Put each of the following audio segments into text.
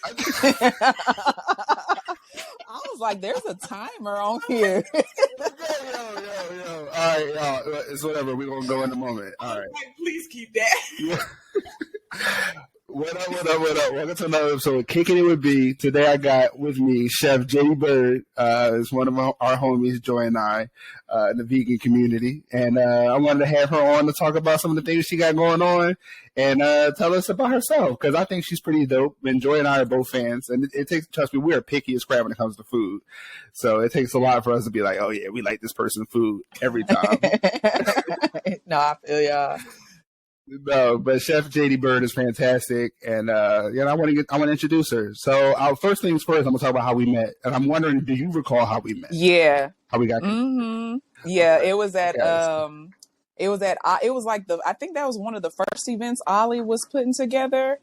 I was like, there's a timer on here. Yo. All right, y'all. It's whatever. We're going to go in a moment. All right. Please keep that. Yeah. What up? Welcome to another episode of Kicking It With B. Today I got with me Chef Jadie Byrd. Is one of our homies, Joy and I, in the vegan community. And I wanted to have her on to talk about some of the things she got going on and tell us about herself, because I think she's pretty dope. And Joy and I are both fans. And it takes, trust me, we are picky as crap when it comes to food. So it takes a lot for us to be like, oh yeah, we like this person's food every time. No, I feel y'all. No, but Chef Jadie Byrd is fantastic, and I want to introduce her. So, first things first, I'm gonna talk about how we met, and I'm wondering, do you recall how we met? Yeah, how we got? Mm-hmm. Yeah, okay. It was at I think that was one of the first events Ollie was putting together.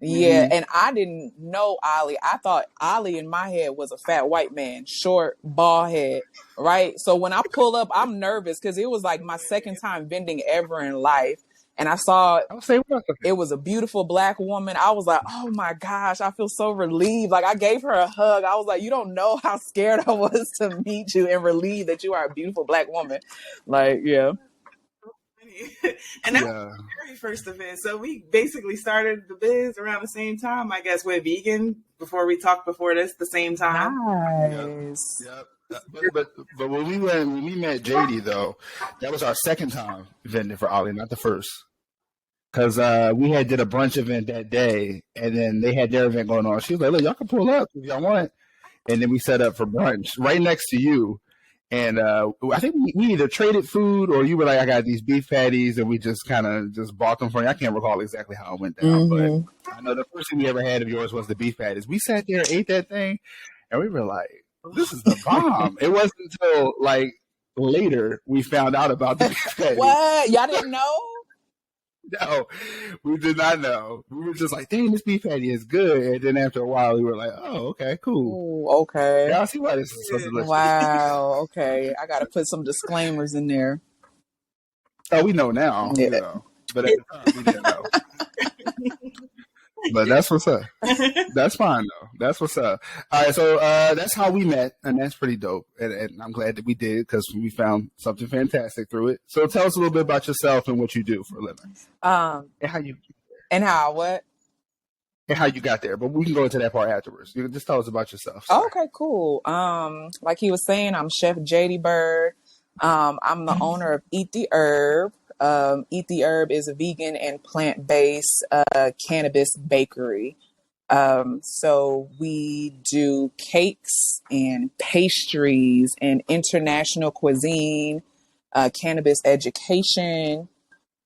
Yeah, and I didn't know Ollie. I thought Ollie in my head was a fat white man, short, bald head, right? So when I pull up, I'm nervous because it was like my second time vending ever in life. And I saw it was a beautiful black woman. I was like, oh my gosh, I feel so relieved. Like I gave her a hug. I was like, you don't know how scared I was to meet you and relieved that you are a beautiful black woman. Like, yeah. And that was the very first event. So we basically started the biz around the same time, I guess, with vegan before we talked before this, the same time. Nice. Yep. But when we met Jadie though, that was our second time vending for Ollie, not the first. Because we had did a brunch event that day, and then they had their event going on. She was like, "Look, y'all can pull up if y'all want." And then we set up for brunch right next to you. And I think we either traded food or you were like, "I got these beef patties," and we just kind of just bought them for you. I can't recall exactly how it went down, but I know the first thing we ever had of yours was the beef patties. We sat there, ate that thing, and we were like, "This is the bomb." It wasn't until like later we found out about the beef patties. What? Y'all didn't know? No, we did not know. We were just like, dang, this beef patty is good. And then after a while, we were like, oh, okay, cool. Ooh, okay. Yeah, I see why this is so delicious. Wow, okay. I got to put some disclaimers in there. Oh, we know now. Yeah. You know. But at the time, we didn't know. But that's what's up. That's fine, though. That's what's up. All right, so that's how we met, and that's pretty dope. And I'm glad that we did because we found something fantastic through it. So tell us a little bit about yourself and what you do for a living. And how you what? And how you got there. But we can go into that part afterwards. You can just tell us about yourself. Sorry. Okay, cool. Like he was saying, I'm Chef Jadie Byrd. I'm the owner of Eat the Herb. Eat the Herb is a vegan and plant-based cannabis bakery. So we do cakes and pastries and international cuisine, cannabis education.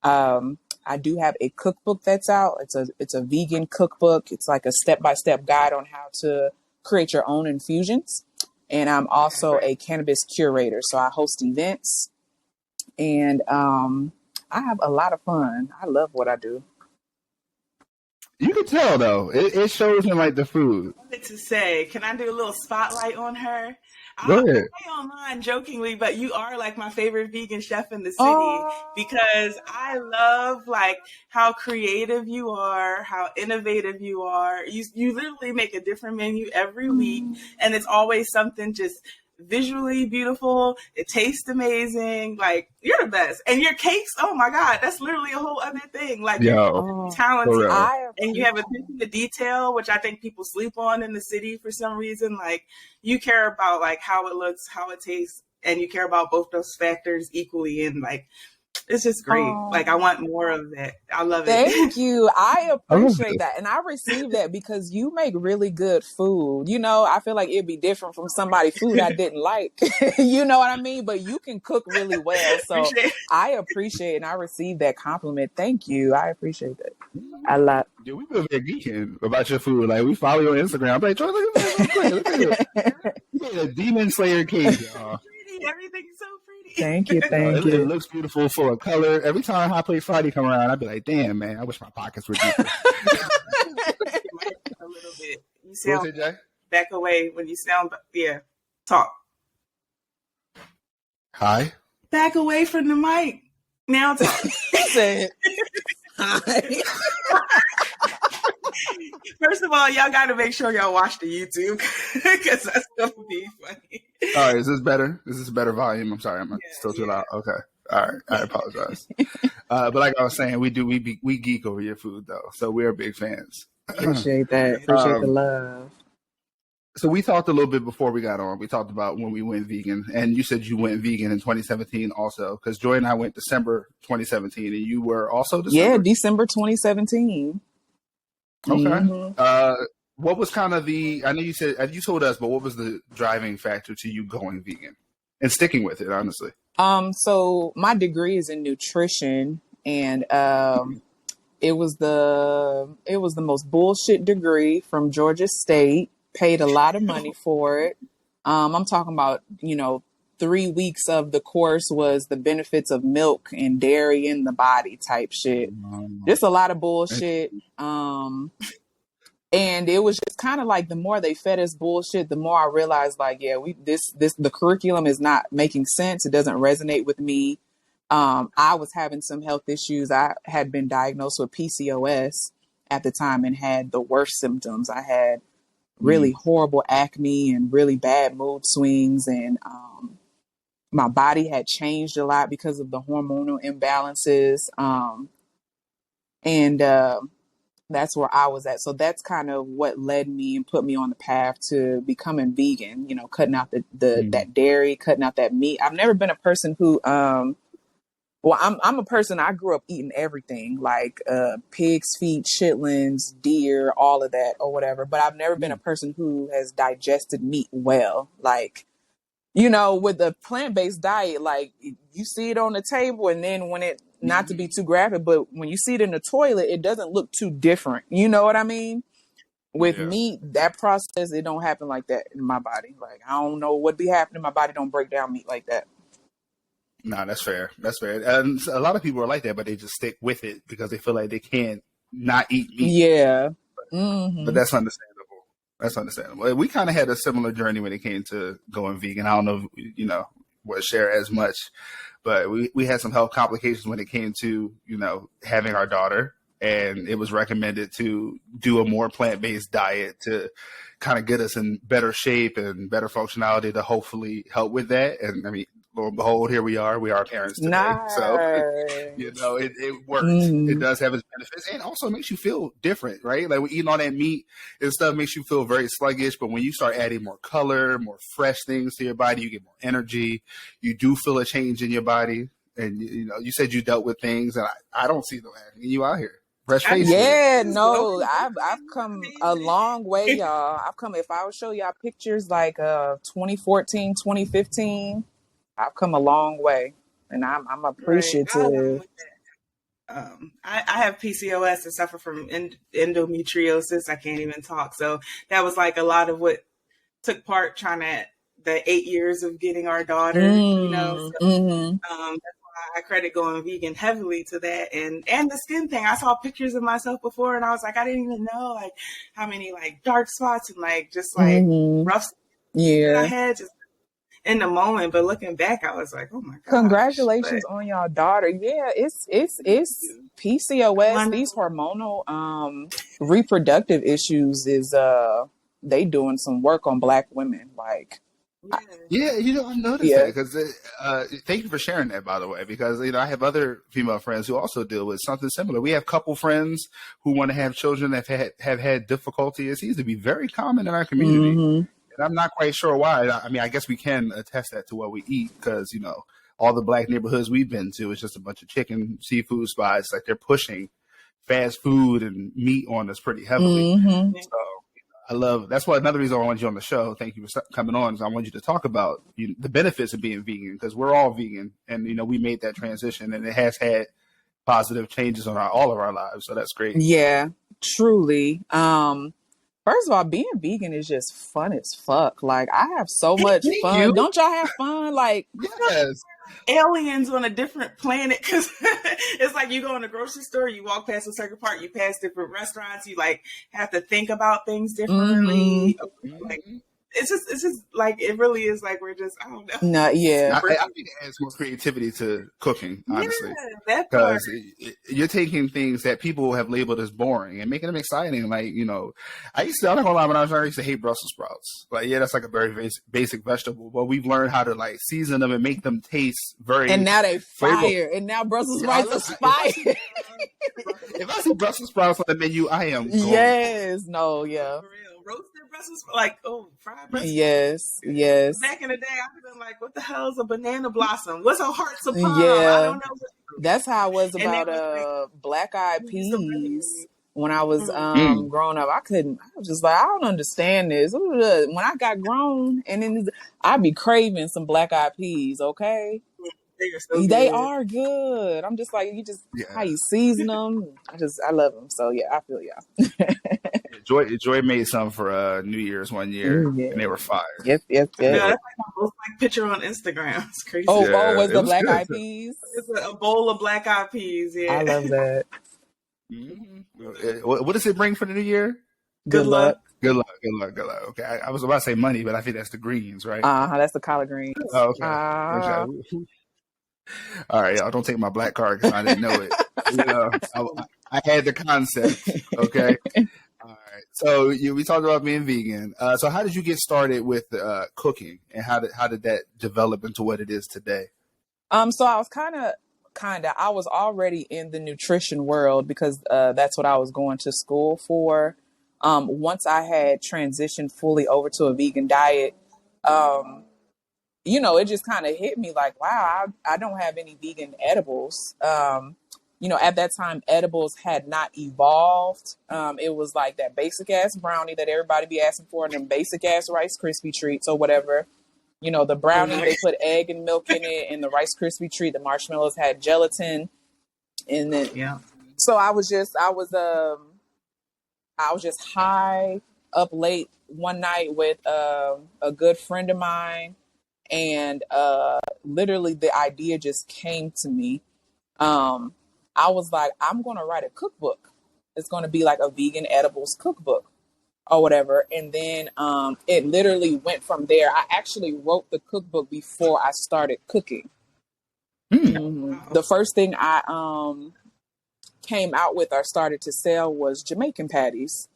I do have a cookbook that's out. It's a vegan cookbook. It's like a step-by-step guide on how to create your own infusions. And I'm also a cannabis curator. So I host events and I have a lot of fun. I love what I do. You can tell, though. It shows in, like, the food. I wanted to say, can I do a little spotlight on her? Go ahead. I say online jokingly, but you are, like, my favorite vegan chef in the city because I love, like, how creative you are, how innovative you are. You literally make a different menu every week, and it's always something just visually beautiful. It tastes amazing. Like, you're the best. And your cakes, oh my God, that's literally a whole other thing. Like, you're talented. And you have attention to detail, which I think people sleep on in the city for some reason. Like, you care about like how it looks, how it tastes, and you care about both those factors equally. And like, it's just great. Like, I want more of that. I love it. Thank you. I appreciate that. And I receive that because you make really good food. You know, I feel like it'd be different from somebody's food I didn't like. You know what I mean? But you can cook really well. So I appreciate and I receive that compliment. Thank you. I appreciate that a lot. Yeah, we've been very geeking about your food. Like, we follow you on Instagram. I'm like, Troy, look at this. Look at it. You made a Demon Slayer cake, y'all. Everything's so pretty. Thank you. It looks beautiful, full of color. Every time Hot Plate Friday come around, I'd be like, damn, man, I wish my pockets were deeper. A little bit. You sound back away when you sound, talk. Hi. Back away from the mic. Now talk. Say it. Hi. First of all, y'all got to make sure y'all watch the YouTube because that's going to be funny. All right, is this better? Is this a better volume? I'm sorry, I'm still too loud. Okay, all right, I apologize. But like I was saying, we geek over your food though, so we're big fans. Appreciate that. Appreciate the love. So we talked a little bit before we got on. We talked about when we went vegan, and you said you went vegan in 2017 also, because Joy and I went December 2017, and you were also December? Yeah, December 2017. Okay. Mm-hmm. What was kind of I know you said, you told us, but what was the driving factor to you going vegan and sticking with it, honestly? So my degree is in nutrition, and it was the most bullshit degree from Georgia State. Paid a lot of money for it. I'm talking about, 3 weeks of the course was the benefits of milk and dairy in the body type shit. Just a lot of bullshit. And it was just kind of like the more they fed us bullshit, the more I realized like, yeah, the curriculum is not making sense. It doesn't resonate with me. I was having some health issues. I had been diagnosed with PCOS at the time and had the worst symptoms. I had really horrible acne and really bad mood swings. And my body had changed a lot because of the hormonal imbalances. And that's where I was at. So that's kind of what led me and put me on the path to becoming vegan, cutting out that dairy, cutting out that meat. I've never been a person who, I'm a person, I grew up eating everything like pigs' feet, chitlins, deer, all of that or whatever. But I've never been a person who has digested meat well. Like, with the plant-based diet, like you see it on the table and then when it, not to be too graphic, but when you see it in the toilet, it doesn't look too different. You know what I mean? With meat, that process, it don't happen like that in my body. Like, I don't know what be happening. My body don't break down meat like that. No, that's fair. That's fair. And a lot of people are like that, but they just stick with it because they feel like they can't not eat meat. Yeah. But that's understandable. That's understandable. We kind of had a similar journey when it came to going vegan. I don't know, what share as much, but we had some health complications when it came to, having our daughter, and it was recommended to do a more plant-based diet to kind of get us in better shape and better functionality to hopefully help with that. And I mean, lo and behold, here we are. We are parents today. Nice. So, it works. It does have its benefits, and also makes you feel different, right? Like, we're eating all that meat and stuff makes you feel very sluggish. But when you start adding more color, more fresh things to your body, you get more energy. You do feel a change in your body. And, you said you dealt with things, and I don't see them happening. You out here. Fresh face. Yeah, no, I've come a long way, y'all. If I would show y'all pictures like 2014, 2015, I've come a long way, and I'm appreciative. Right. I have PCOS and suffer from endometriosis. I can't even talk. So that was like a lot of what took part the 8 years of getting our daughter, So, that's why I credit going vegan heavily to that. And the skin thing. I saw pictures of myself before and I was like, I didn't even know like how many like dark spots and like just like rough that I had just in the moment, but looking back, I was like, "Oh my god!" Congratulations on your daughter. Yeah, it's PCOS. These hormonal reproductive issues is they doing some work on Black women. Like, yeah, I noticed that because thank you for sharing that, by the way, because I have other female friends who also deal with something similar. We have a couple friends who want to have children that have had difficulty. It seems to be very common in our community. And I'm not quite sure why. I mean, I guess we can attest that to what we eat because, all the Black neighborhoods we've been to, it's just a bunch of chicken, seafood spots. Like, they're pushing fast food and meat on us pretty heavily. So that's why another reason I wanted you on the show. Thank you for coming on. Is I want you to talk about the benefits of being vegan because we're all vegan and, we made that transition and it has had positive changes on all of our lives. So that's great. Yeah, truly. First of all, being vegan is just fun as fuck. Like, I have so much fun. Don't y'all have fun? Like, yes. Aliens on a different planet because it's like you go in the grocery store, you walk past a certain part, you pass different restaurants, you like have to think about things differently. Like, it's just like, it really is like, we're just, I don't know. No, yeah. I think it adds more creativity to cooking, honestly, Yeah, that part. because you're taking things that people have labeled as boring and making them exciting. Like, I'm not gonna lie, when I was younger, I used to hate Brussels sprouts. Like, yeah, that's like a very basic vegetable, but we've learned how to like season them and make them taste very. And now they flavorful. fire. And now Brussels sprouts are fire. If I see Brussels sprouts on the menu, I am going. Yes. No. Yeah. For real. Roasted Brussels, like, fried Brussels. Yes. Back in the day, I was like, what the hell is a banana blossom? What's a heart's of palm? Yeah. I don't know. That's how I was about black eyed peas. When I was growing up, I was just like, I don't understand this. When I got grown, and then I'd be craving some black eyed peas, okay? They are good. I'm just like, how you season them. I love them. So yeah, I feel y'all. Joy made some for New Year's one year, and they were fire. Yes. Yeah, that's like my most like picture on Instagram. It's crazy. Was the black eyed peas? It's a bowl of black eyed peas. Yeah, I love that. Mm-hmm. What does it bring for the new year? Good luck. Good luck. Okay, I was about to say money, but I think that's the greens, right? That's the collard greens. Oh, okay. All right, y'all, don't take my black card because I didn't know it. I had the concept. Okay. All right. So we talked about being vegan. So how did you get started with cooking, and how did that develop into what it is today? So I was I was already in the nutrition world because that's what I was going to school for. Once I had transitioned fully over to a vegan diet, it just kind of hit me like, wow, I don't have any vegan edibles. At that time, edibles had not evolved. It was like that basic ass brownie that everybody be asking for, and then basic ass Rice Krispie treats or whatever. The brownie, they put egg and milk in it, and the Rice Krispie treat, the marshmallows had gelatin. And then, so I was just high up late one night with a good friend of mine. And literally the idea just came to me. I was like, I'm going to write a cookbook. It's going to be like a vegan edibles cookbook or whatever. And then it literally went from there. I actually wrote the cookbook before I started cooking. Mm-hmm. The first thing I came out with or started to sell was Jamaican patties.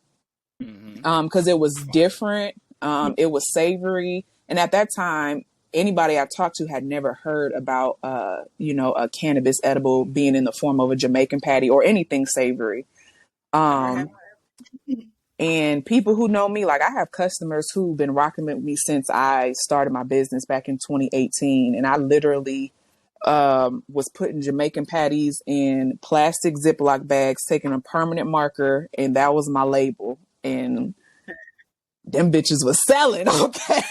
Because it was different. It was savory. And at that time, anybody I talked to had never heard about, a cannabis edible being in the form of a Jamaican patty or anything savory. And people who know me, like I have customers who've been rocking with me since I started my business back in 2018. And I literally was putting Jamaican patties in plastic Ziploc bags, taking a permanent marker, and that was my label. And them bitches was selling, okay?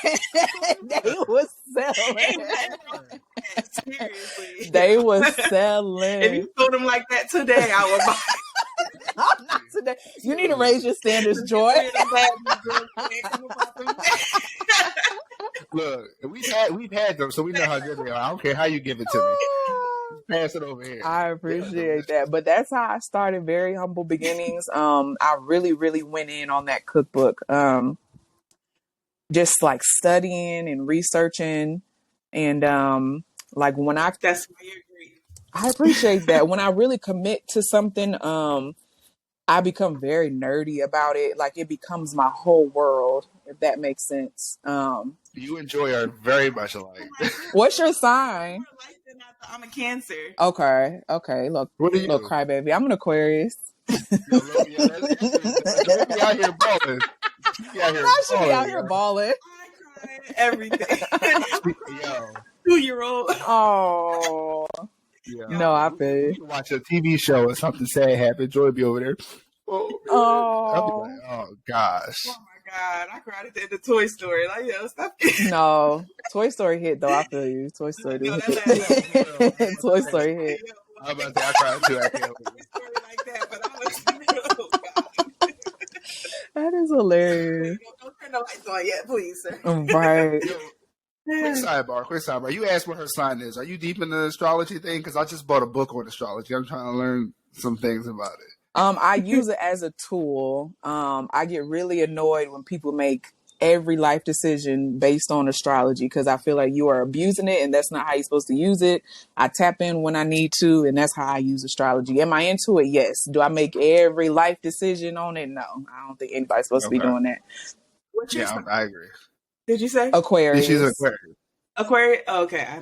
They was selling. Seriously. They was selling. If you told them like that today, I would buy. I'm not today. You need to raise your standards, Joy. Look, we've had them, so we know how good they are. I don't care how you give it to me. Pass it over here. I appreciate that. But that's how I started. Very humble beginnings. I really, really went in on that cookbook. Just like studying and researching, and like when that's why you're great. I appreciate that. When I really commit to something, I become very nerdy about it. Like it becomes my whole world, if that makes sense. You and Joy are very much alike. What's your sign? I'm a Cancer. Okay. Look, what are you? Little crybaby. I'm an Aquarius. Don't be out here balling. I should be out here balling. I cry at everything. Yo. 2-year-old. Oh. Yeah. No, I feel you. You watch a TV show and something sad happen, Joy be over there. Oh. I'll be like, oh gosh. Oh my God. I cried at the end of Toy Story. Like, yo, stop. No. Toy Story hit though, I feel you. Toy Story hit. Toy Story hit. I'm about to say I cried too. I can't like that, but I was that is hilarious. Don't turn the lights on yet, please, sir. Right. Quick sidebar. You asked what her sign is. Are you deep in the astrology thing? Because I just bought a book on astrology. I'm trying to learn some things about it. I use it as a tool. I get really annoyed when people make every life decision based on astrology because I feel like you are abusing it and that's not how you're supposed to use it. I tap in when I need to, and that's how I use astrology. Am I into it? Yes. Do I make every life decision on it? No. I don't think anybody's supposed to be doing that. What's your Yeah, I agree. Did you say Aquarius? She's an Aquarius. Aquarius. Oh, okay, I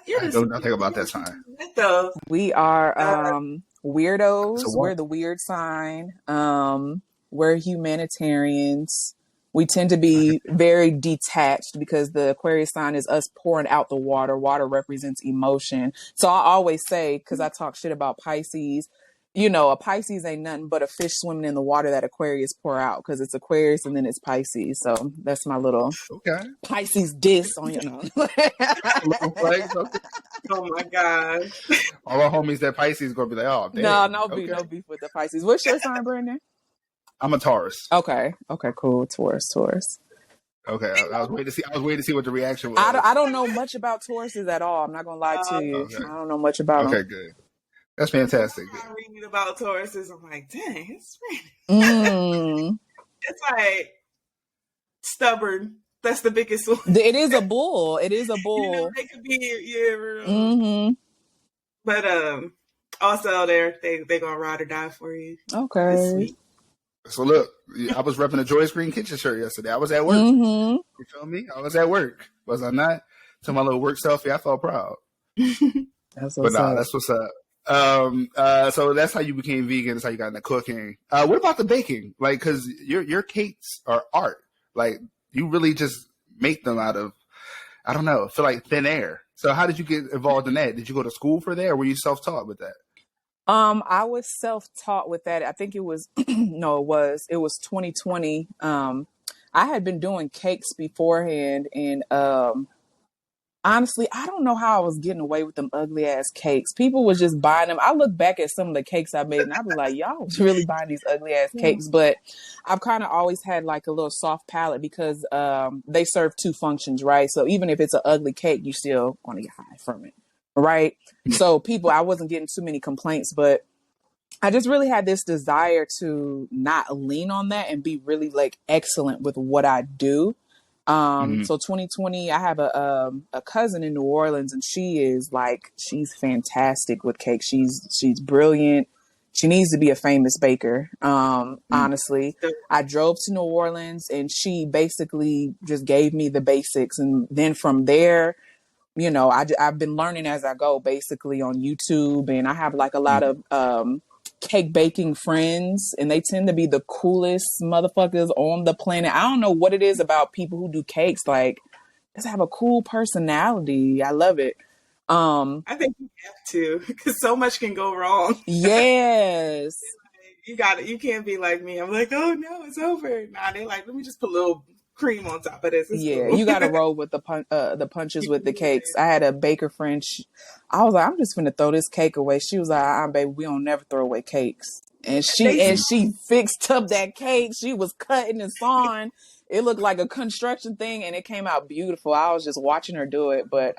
don't know nothing about that sign. Though we are weirdos. So we're the weird sign. We're humanitarians. We tend to be very detached because the Aquarius sign is us pouring out the water. Water represents emotion. So I always say, because I talk shit about Pisces, you know, a Pisces ain't nothing but a fish swimming in the water that Aquarius pour out because it's Aquarius and then it's Pisces. So that's my little Pisces diss on you know. Oh my God. All our homies that Pisces gonna be like, oh, damn. No beef with the Pisces. What's your sign, Brandon? I'm a Taurus. Okay, cool. Taurus. Okay, I was waiting to see what the reaction was. I don't know much about Tauruses at all. I'm not gonna lie to you. Okay. I don't know much about them. Okay, good. That's fantastic. I'm reading about Tauruses. I'm like, dang, it's really... It's like stubborn. That's the biggest one. It is a bull. It is a bull. You know, they could be but also they're gonna ride or die for you. Okay. So look, I was repping a Joyce Green Kitchen shirt yesterday. I was at work. You feel me? I was at work. Was I not? To my little work selfie, I felt proud. That's what's up. That's what's up. So that's how you became vegan. That's how you got into cooking. What about the baking? Like, cause your cakes are art. Like, you really just make them out of, I don't know, feel like thin air. So how did you get involved in that? Did you go to school for that, or were you self-taught with that? I was self-taught with that. I think it was, it was 2020. I had been doing cakes beforehand, and honestly, I don't know how I was getting away with them ugly ass cakes. People was just buying them. I look back at some of the cakes I made and I'd be like, y'all was really buying these ugly ass cakes. But I've kind of always had like a little soft palate because they serve two functions, right? So even if it's an ugly cake, you still want to get high from it, right? So I wasn't getting too many complaints, but I just really had this desire to not lean on that and be really like excellent with what I do. So 2020, I have a cousin in New Orleans, and she's fantastic with cake. She's brilliant. She needs to be a famous baker. Honestly, I drove to New Orleans and she basically just gave me the basics. And then from there, you know, I've been learning as I go, basically on YouTube, and I have like a lot of, cake baking friends, and they tend to be the coolest motherfuckers on the planet. I don't know what it is about people who do cakes, like just have a cool personality. I love it. I think you have to, because so much can go wrong. Yes. You got it. You can't be like me. I'm like, oh no, it's over. Nah, they like, let me just put a little cream on top of this. It's cool. You got to roll with the punches with the cakes. I had a baker friend. I was like, I'm just gonna throw this cake away. She was like, baby, we don't never throw away cakes. And she fixed up that cake. She was cutting and sawing. It looked like a construction thing, and it came out beautiful. I was just watching her do it. But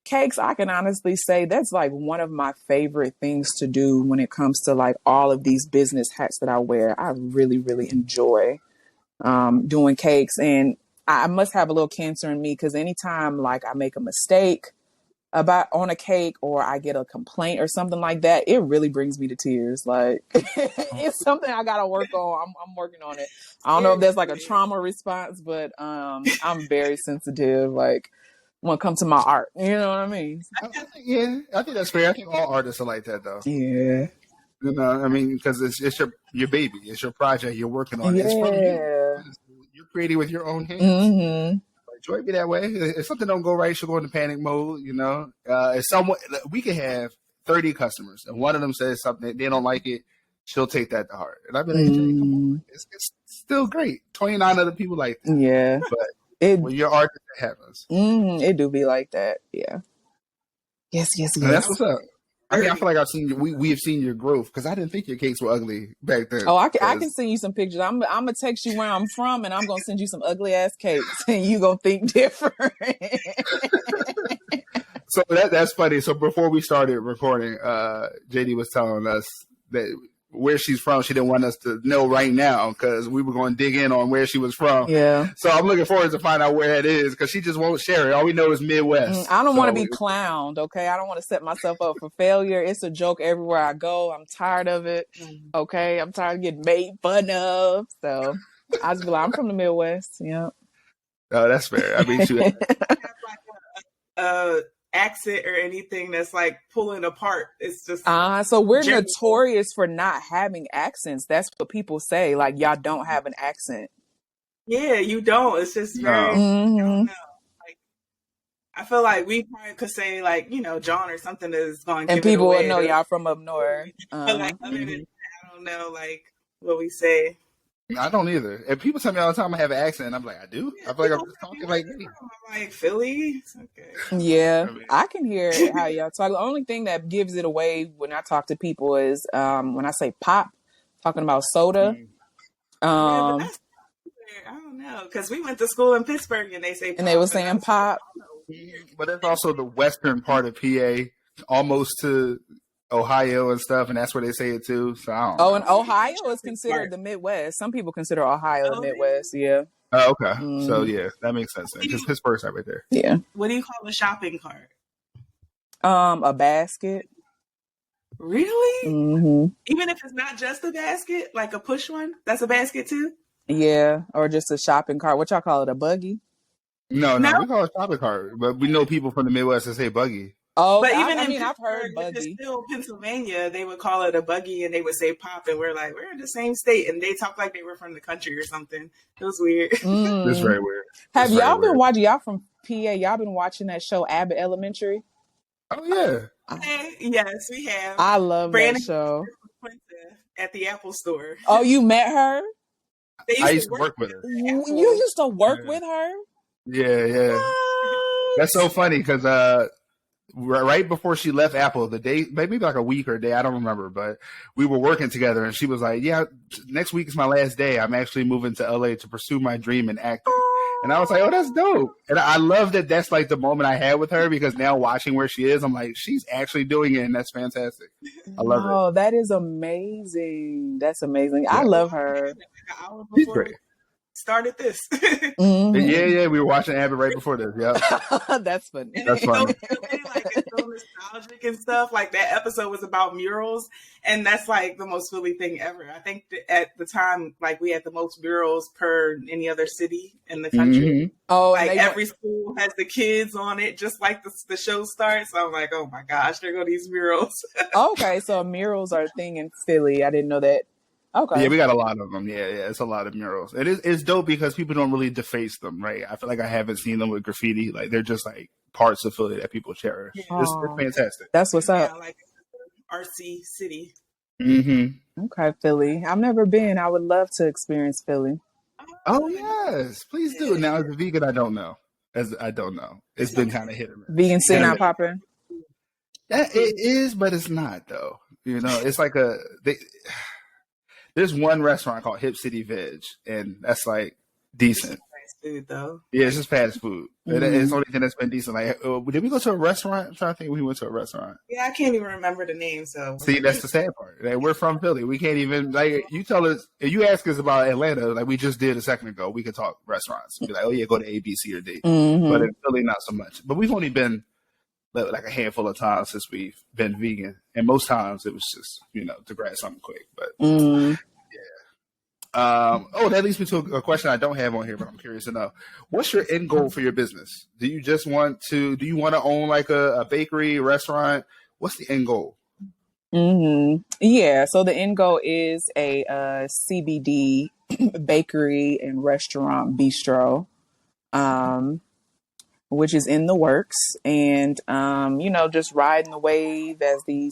cakes, I can honestly say that's like one of my favorite things to do when it comes to like all of these business hats that I wear. I really, really enjoy doing cakes, and I must have a little cancer in me because anytime like I make a mistake on a cake or I get a complaint or something like that, it really brings me to tears. Like it's something I gotta work on. I'm working on it. I don't know if that's like a trauma response, but I'm very sensitive. Like when it comes to my art, you know what I mean? I think that's fair. I think all artists are like that, though. Yeah. You know, I mean, because it's your baby, it's your project, you're working on it. It's from you. You're creating with your own hands. Joy be that way. If something don't go right, she'll go into panic mode. You know, if someone we could have 30 customers, and one of them says something they don't like it, she'll take that to heart. And I've been like, Jay, come on, it's still great. 29 other people like that. Yeah, but when you're artist, it happens. It do be like that. Yeah. Yes. And that's what's up. I mean, I feel like I've seen we have seen your growth because I didn't think your cakes were ugly back then. Oh, I can send you some pictures. I'm gonna text you where I'm from, and I'm gonna send you some ugly ass cakes, and you gonna think different. So that's funny. So before we started recording, JD was telling us that where she's from. She didn't want us to know right now because we were going to dig in on where she was from. Yeah. So I'm looking forward to find out where that is because she just won't share it. All we know is Midwest. I don't want to be clowned, okay? I don't want to set myself up for failure. It's a joke everywhere I go. I'm tired of it, okay? I'm tired of getting made fun of. So I just be like, I'm from the Midwest. Yeah. Oh, that's fair. I mean, she accent or anything that's like pulling apart. It's just so we're notorious for not having accents. That's what people say. Like, y'all don't have an accent. Yeah, you don't. It's just very I don't know. Like, I feel like we probably could say like, John or something is going to and people will know y'all from up north. But like other than that, I don't know like what we say. I don't either. And people tell me all the time I have an accent. I'm like, I do? I feel like I'm just talking like me. I'm like, Philly? It's okay. Yeah, I can hear how y'all talk. The only thing that gives it away when I talk to people is when I say pop, talking about soda. I don't know, because we went to school in Pittsburgh and they say pop. And they were saying pop. But that's also the western part of PA, almost to Ohio and stuff, and that's where they say it too. So I don't know. And Ohio is considered the Midwest. Some people consider Ohio the Midwest. Yeah. Oh, okay. So yeah, that makes sense because Pittsburgh's right there. Yeah. What do you call a shopping cart? A basket. Really? Mm-hmm. Even if it's not just a basket, like a push one, that's a basket too? Yeah, or just a shopping cart. What y'all call it? A buggy? No, we call it shopping cart, but we know people from the Midwest that say buggy. Oh, but even I've heard buggy. Still Pennsylvania, they would call it a buggy and they would say pop, and we're like, we're in the same state, and they talk like they were from the country or something. It was weird. It's very weird. Have y'all been watching? Y'all from PA? Y'all been watching that show Abbott Elementary? Oh yeah. Yes, we have. I love that show. At the Apple store. Oh, you met her? I used to work with her. You used to work with her? Yeah. That's so funny because right before she left Apple, the day, maybe like a week or a day, I don't remember, but we were working together and she was like, yeah, next week is my last day. I'm actually moving to LA to pursue my dream in acting. And I was like, oh, that's dope. And I love that that's like the moment I had with her because now watching where she is, I'm like, she's actually doing it and that's fantastic. I love it. Oh, that is amazing. That's amazing. Yeah. I love her. She's great. Started this. Yeah, we were watching Abbott right before this. Yeah, that's funny. That's funny. It's so nostalgic and stuff. Like that episode was about murals, and that's like the most Philly thing ever. I think that at the time, like we had the most murals per any other city in the country. Mm-hmm. Oh, like every school has the kids on it, just like the show starts. So I'm like, oh my gosh, there go these murals. Okay, so murals are a thing in Philly. I didn't know that. Okay. Yeah, we got a lot of them. Yeah, it's a lot of murals. It's dope because people don't really deface them, right? I feel like I haven't seen them with graffiti. Like they're just like parts of Philly that people cherish. Yeah. It's fantastic. That's what's up. Yeah, like RC city. Mm-hmm. Okay, Philly. I've never been. I would love to experience Philly. Oh yes, please do. Now as a vegan, I don't know. It's been kind of hit or miss. Vegan scene not popping. Yeah, it is, but it's not though. It's like there's one restaurant called Hip City Veg, and that's like decent. Fast food, though. Yeah, it's just fast food. Mm-hmm. It's the only thing that's been decent. Like, did we go to a restaurant? I'm trying to think. We went to a restaurant. Yeah, I can't even remember the name. So see, that's the sad part. Like, we're from Philly. We can't even like. You tell us if you ask us about Atlanta, like we just did a second ago. We could talk restaurants. Be like, oh yeah, go to A, B, C, or D. Mm-hmm. But in Philly, not so much. But we've only been like a handful of times since we've been vegan, and most times it was just to grab something quick. But that leads me to a question I don't have on here, but I'm curious to know. What's your end goal for your business? Do you want to own like a bakery, restaurant? What's the end goal? Mm-hmm. Yeah. So the end goal is a CBD bakery and restaurant bistro, which is in the works. And, just riding the wave as we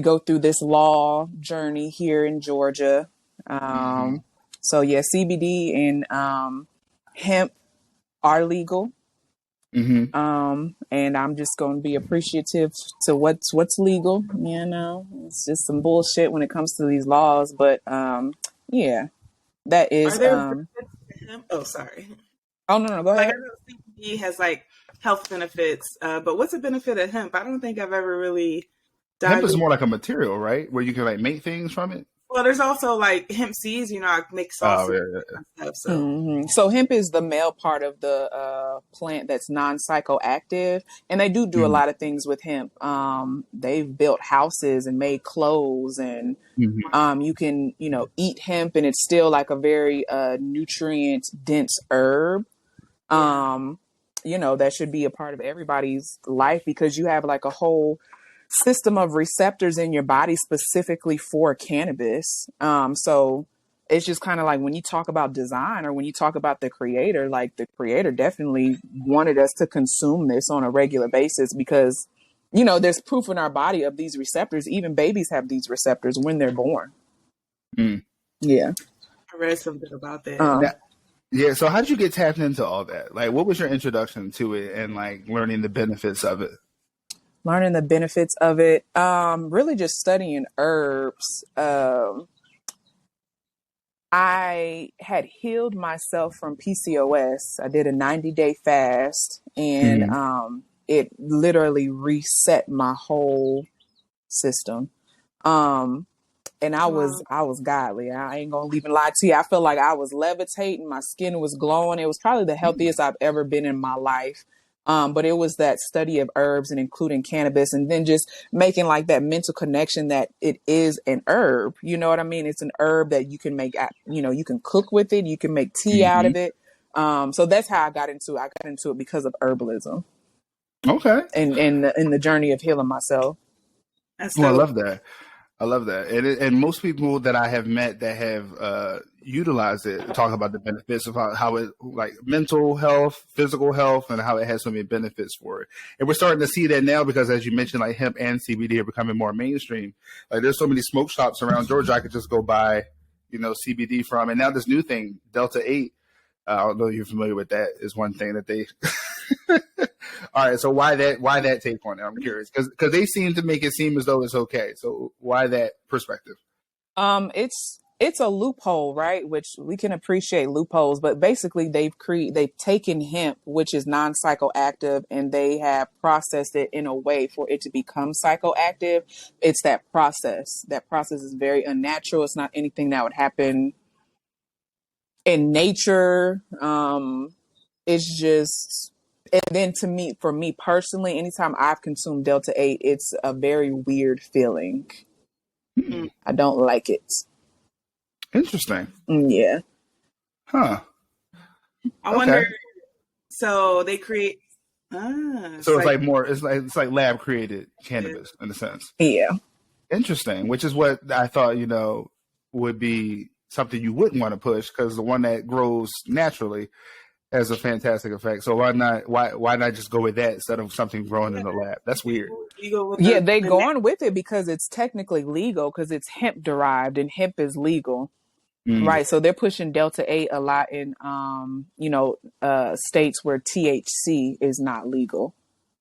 go through this law journey here in Georgia. So yeah, CBD and hemp are legal. Mm-hmm. And I'm just going to be appreciative to what's legal. It's just some bullshit when it comes to these laws, but yeah, that is. Oh, sorry. Oh no, go ahead. Like I know CBD has like health benefits, but what's the benefit of hemp? I don't think I've ever really Hemp is more like a material, right? Where you can like make things from it. Well, there's also like hemp seeds, I make sauces and stuff. So. Mm-hmm. So hemp is the male part of the plant that's non-psychoactive, and they do a lot of things with hemp. They've built houses and made clothes, and you can eat hemp, and it's still like a very nutrient dense herb. That should be a part of everybody's life because you have like a whole system of receptors in your body specifically for cannabis. So it's just kind of like when you talk about design or when you talk about the creator, like the creator definitely wanted us to consume this on a regular basis because, there's proof in our body of these receptors. Even babies have these receptors when they're born. Yeah. I read something about that. Yeah. So how did you get tapped into all that? Like, what was your introduction to it and like learning the benefits of it? Learning the benefits of it. Really just studying herbs. I had healed myself from PCOS. I did a 90-day fast and it literally reset my whole system. And I was godly. I ain't gonna even lie to you. I felt like I was levitating. My skin was glowing. It was probably the healthiest I've ever been in my life. But it was that study of herbs and including cannabis and then just making like that mental connection that it is an herb. You know what I mean? It's an herb that you can make, you can cook with it. You can make tea out of it. So that's how I got into it. I got into it because of herbalism. Okay. And in the journey of healing myself. I love that. I love that. And most people that I have met that have utilized it talk about the benefits of how it, like mental health, physical health, and how it has so many benefits for it. And we're starting to see that now because, as you mentioned, like hemp and CBD are becoming more mainstream. Like there's so many smoke shops around Georgia I could just go buy, CBD from. And now this new thing, Delta 8, I don't know if you're familiar with that, is one thing that they... All right, so why that take on it? I'm curious because they seem to make it seem as though it's okay. So why that perspective? It's a loophole, right? Which we can appreciate loopholes, but basically they've taken hemp, which is non-psychoactive, and they have processed it in a way for it to become psychoactive. It's that process. That process is very unnatural. It's not anything that would happen in nature. It's just. And then for me personally, anytime I've consumed Delta 8, it's a very weird feeling. I don't like it. Interesting. Yeah. Huh. I wonder. So they create. It's like lab created cannabis in a sense. Yeah. Interesting. Which is what I thought, would be something you wouldn't want to push because the one that grows naturally has a fantastic effect. So why not just go with that instead of something growing in the lab? That's weird. They go on with it because it's technically legal because it's hemp derived and hemp is legal. Right. So they're pushing Delta 8 a lot in, states where THC is not legal.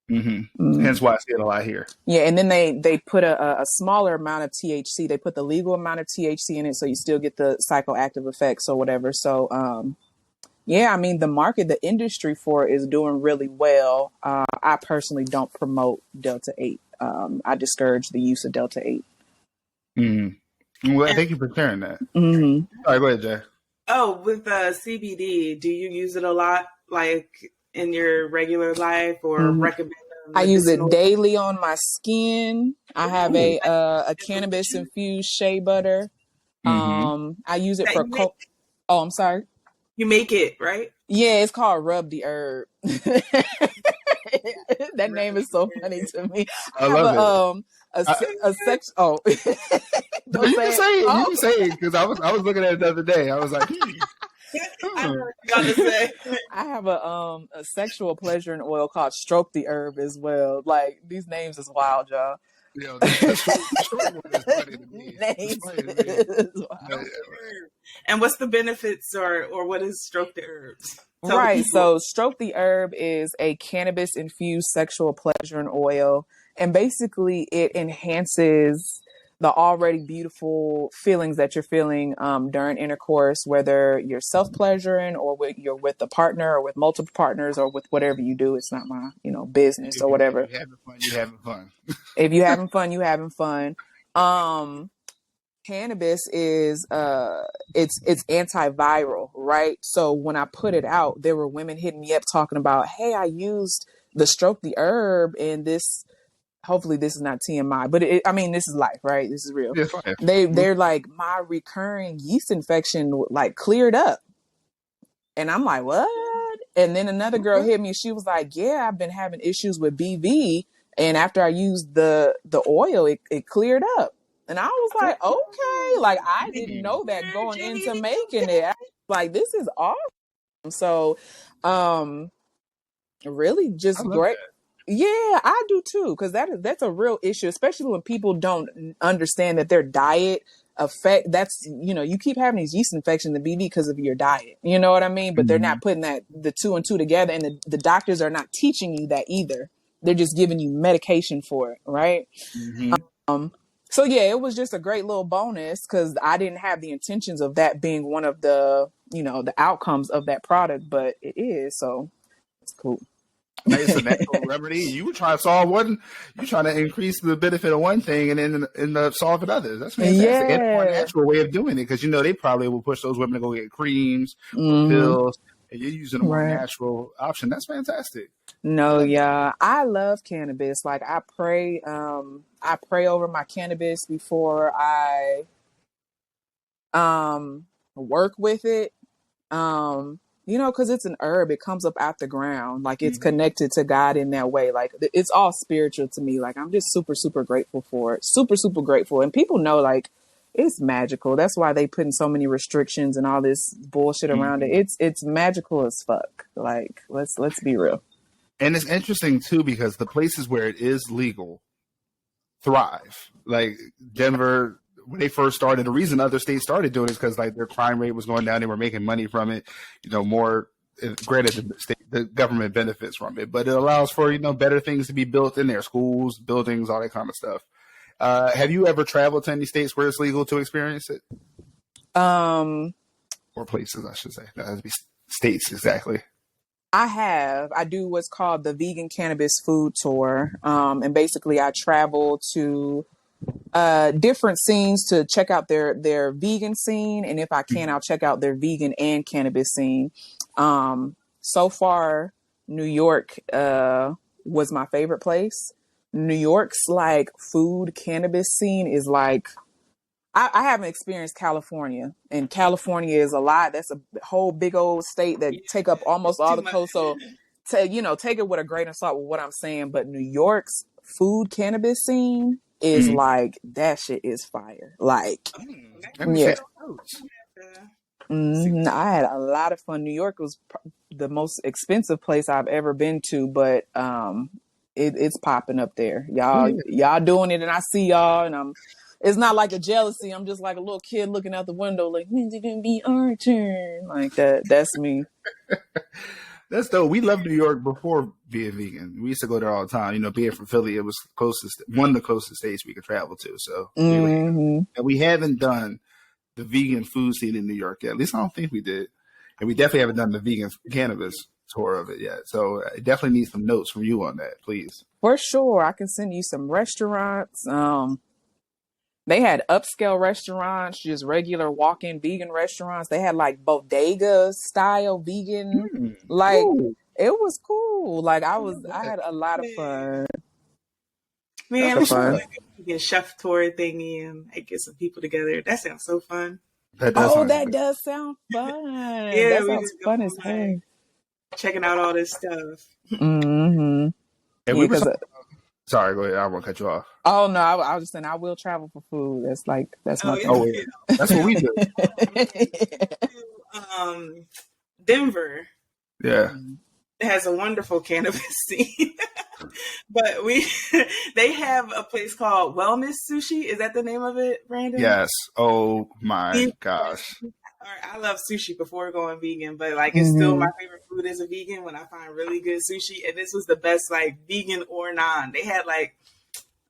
Hence why I see it a lot here. Yeah. And then they put a smaller amount of THC. They put the legal amount of THC in it. So you still get the psychoactive effects or whatever. So, yeah, I mean, the industry for it is doing really well. I personally don't promote Delta 8. I discourage the use of Delta 8. Well, thank you for sharing that. All right, go ahead, Jay. Oh, with CBD, do you use it a lot, like in your regular life or recommend them? I use it daily on my skin. I have a cannabis-infused shea butter. I use it for... Oh, I'm sorry. You make it, right? Yeah, it's called Rub the Herb. That name is so funny to me. I love it. A sex. Oh, you can say it. You can say it because I was looking at it the other day. I was like, I know what you got to say. I have a sexual pleasuring oil called Stroke the Herb as well. Like these names is wild, y'all. The short one is funny to me. Names. And what's the benefits or what is Stroke the Herbs? Right. So Stroke the Herb is a cannabis infused sexual pleasuring oil. And basically it enhances the already beautiful feelings that you're feeling during intercourse, whether you're self-pleasuring or you're with a partner or with multiple partners or with whatever you do. It's not my, business or If whatever. you're having fun, you're having fun. If you're having fun, you having fun. Cannabis is it's antiviral, right? So when I put it out, there were women hitting me up talking about, hey, I used the stroke the herb, and this, hopefully this is not TMI, but this is life, right? This is real. Yeah, fine. They're like, my recurring yeast infection like cleared up. And I'm like, what? And then another girl hit me. She was like, yeah, I've been having issues with BV. And after I used the oil, it cleared up. And I was like, okay. Like, I didn't know that going into making it. I was like, this is awesome. So, really just great. That. Yeah, I do too. Cause that's a real issue, especially when people don't understand that their diet that's, you keep having these yeast infections in the BV because of your diet. You know what I mean? But they're not putting the two and two together, and the doctors are not teaching you that either. They're just giving you medication for it. Right. So yeah, it was just a great little bonus because I didn't have the intentions of that being one of the, the outcomes of that product, but it is. So it's cool. It's a natural remedy. You were trying to solve one. You're trying to increase the benefit of one thing and then end up solving others. That's fantastic. Yeah. And a more natural way of doing it because they probably will push those women to go get creams or pills, and you're using a more natural option. That's fantastic. No, yeah, I love cannabis. Like I pray over my cannabis before I work with it. Because it's an herb, it comes up out the ground. Like it's connected to God in that way. Like it's all spiritual to me. Like I'm just super, super grateful for it. Super, super grateful. And people know like it's magical. That's why they put in so many restrictions and all this bullshit around it. It's magical as fuck. Like let's be real. And it's interesting too because the places where it is legal thrive. Like Denver, when they first started, the reason other states started doing it is because like their crime rate was going down. They were making money from it. More. Granted, the government benefits from it, but it allows for better things to be built in their schools, buildings, all that kind of stuff. Have you ever traveled to any states where it's legal to experience it? Or places, I should say. That has to be states exactly. I have. I do what's called the Vegan Cannabis Food Tour. And basically I travel to different scenes to check out their vegan scene. And if I can, I'll check out their vegan and cannabis scene. So far, New York was my favorite place. New York's like food cannabis scene is like, I haven't experienced California, and California is a lot. That's a whole big old state that take up almost all the coast. So, take it with a grain of salt with what I'm saying. But New York's food cannabis scene is like, that shit is fire. Like, yeah. I had a lot of fun. New York was the most expensive place I've ever been to, but it's popping up there. Y'all doing it, and I see y'all, and it's not like a jealousy. I'm just like a little kid looking out the window, like, when's it gonna be our turn? Like that. That's me. That's dope. We loved New York before being vegan. We used to go there all the time. Being from Philly, it was one of the closest states we could travel to. So, and we haven't done the vegan food scene in New York yet. At least I don't think we did. And we definitely haven't done the vegan cannabis tour of it yet. So I definitely need some notes from you on that, please. For sure. I can send you some restaurants. They had upscale restaurants, just regular walk-in vegan restaurants. They had like bodega style vegan. Cool. It was cool. Like I had a lot of fun. Man, we should get a chef tour thingy and get some people together. That sounds so fun. That does sound fun. Yeah, that sounds fun as hell. Checking out all this stuff. And we were sorry, go ahead. I won't cut you off. Oh no, I was just saying I will travel for food. That's my thing. Oh yeah, that's what we do. Denver. Yeah. It has a wonderful cannabis scene. But they have a place called Wellness Sushi. Is that the name of it, Brandon? Yes. Oh my gosh. I love sushi before going vegan, but like it's still my favorite food as a vegan when I find really good sushi. And this was the best, like vegan or non. They had like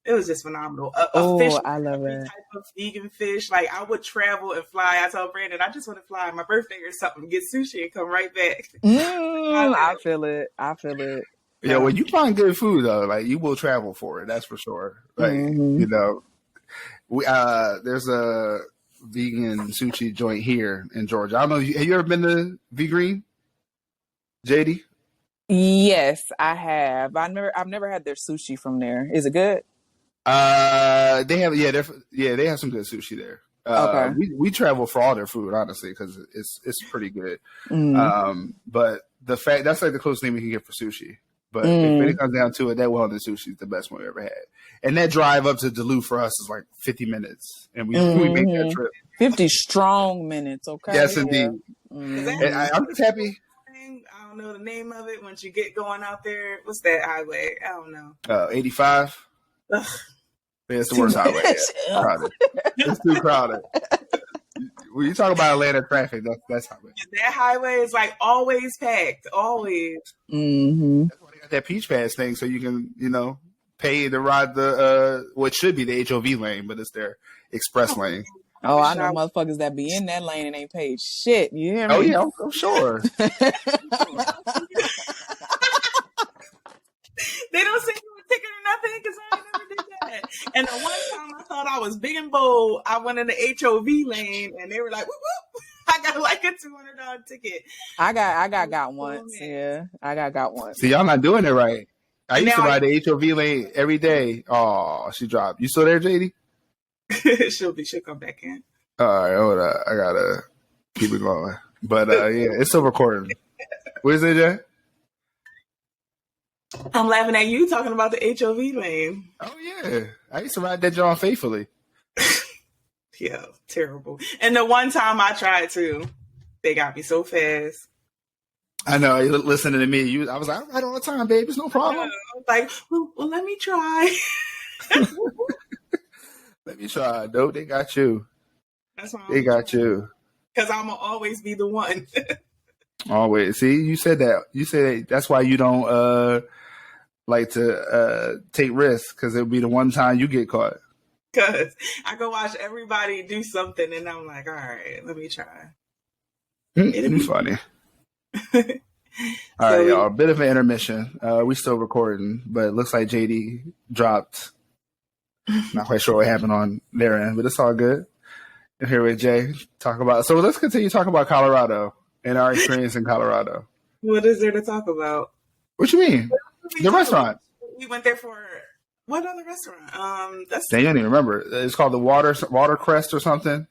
It was just phenomenal. Oh, fish, I love every it. type of vegan fish. Like I would travel and fly. I told Brandon, I just want to fly on my birthday or something, get sushi and come right back. I feel it. Yeah, when you find good food though, like you will travel for it. That's for sure. Like you know, there's a vegan sushi joint here in Georgia. I don't know. Have you ever been to V Green, Jadie? Yes, I have. I've never had their sushi from there. Is it good? They have they have some good sushi there. Okay. We travel for all their food, honestly, because it's pretty good. But the fact that's like the closest thing we can get for sushi. But if it comes down to it, that Wellness sushi is the best one we ever had. And that drive up to Duluth for us is like 50 minutes, and we make that trip. 50 strong minutes. Okay. Yes, indeed. And I'm just happy. I don't know the name of it. Once you get going out there, what's that highway? I don't know. 85. Ugh. It's the worst highway. Yeah. Crowded. It's too crowded. When you talk about Atlanta traffic, that's highway. That highway is like always packed, always. That's why they got that Peach Pass thing, so you can, pay to ride the what should be the HOV lane, but it's their express lane. Oh, I know motherfuckers that be in that lane and ain't paid shit. You hear me? Oh yeah, I'm sure. They don't send you a ticket or nothing because I never did that. And the one time I thought I was big and bold, I went in the HOV lane and they were like, whoop, whoop. I got like a $200 ticket. I got once. Yeah, I got once. See, y'all not doing it right. I used to ride the HOV lane every day. Oh, she dropped. You still there, Jadie? She'll come back in. All right, hold up. I gotta keep it going. But yeah, it's still recording. What is it, Jay? I'm laughing at you talking about the HOV lane. Oh yeah, I used to ride that John faithfully. Yeah, terrible. And the one time I tried to, they got me so fast. I know. You listening to me? I was like, I ride all the time, babe. It's no problem. I was like, well, let me try. Let me try. No, they got you. That's why they got you. Because I'm gonna always be the one. Always. See, you said that. You said that's why you don't like to take risks, because it'll be the one time you get caught. Because I go watch everybody do something, and I'm like, all right, let me try. It's funny. All right, y'all. A bit of an intermission. We still recording, but it looks like Jadie dropped. Not quite sure what happened on their end, but it's all good. And here with Jay, so let's continue talking about Colorado and our experience in Colorado. What is there to talk about? What you mean? The restaurant. We went there for what other restaurant? Dang, I don't even remember. It's called the Watercrest or something.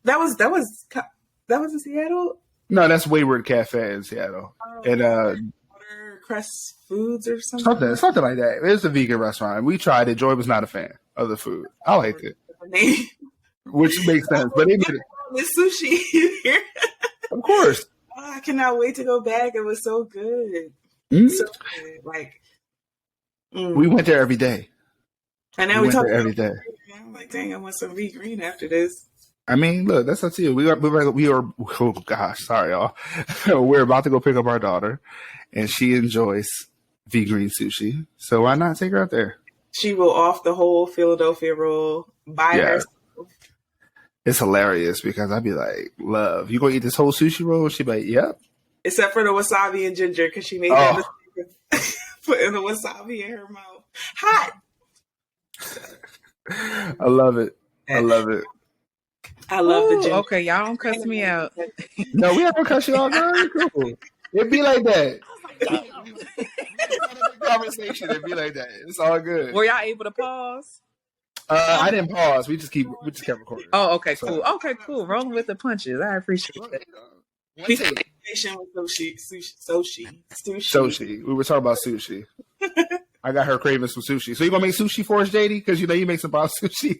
That was in Seattle. No, that's Wayward Cafe in Seattle. And Watercrest Foods or something. Something like that. It was a vegan restaurant. We tried it. Joy was not a fan of the food. I liked it, which makes sense. But they made it. It's sushi here. Of course. Oh, I cannot wait to go back. It was so good. So good. We went there every day. And now we went talk there every day. I'm like, dang, I want some V Green after this. I mean, look, that's up to you. We are. Oh gosh, sorry, y'all. We're about to go pick up our daughter, and she enjoys V Green sushi. So why not take her out there? She will off the whole Philadelphia roll by herself. It's hilarious because I'd be like, "Love, you gonna eat this whole sushi roll?" She'd be like, "Yep." Except for the wasabi and ginger, because she made that mistake of putting the wasabi in her mouth. Hot. I love it. I love it. I love the ginger. Okay, y'all don't cuss me out. No, we haven't cussed you out, girl. Cool. It'd be like that. Conversation. It'd be like that. It's all good. Were y'all able to pause? I didn't pause. We just kept recording. Oh, okay, cool. Okay, cool. Rolling with the punches. I appreciate it. Sushi. We were talking about sushi. I got her craving some sushi. So you gonna make sushi for us, Jadie? Because you make some bomb sushi.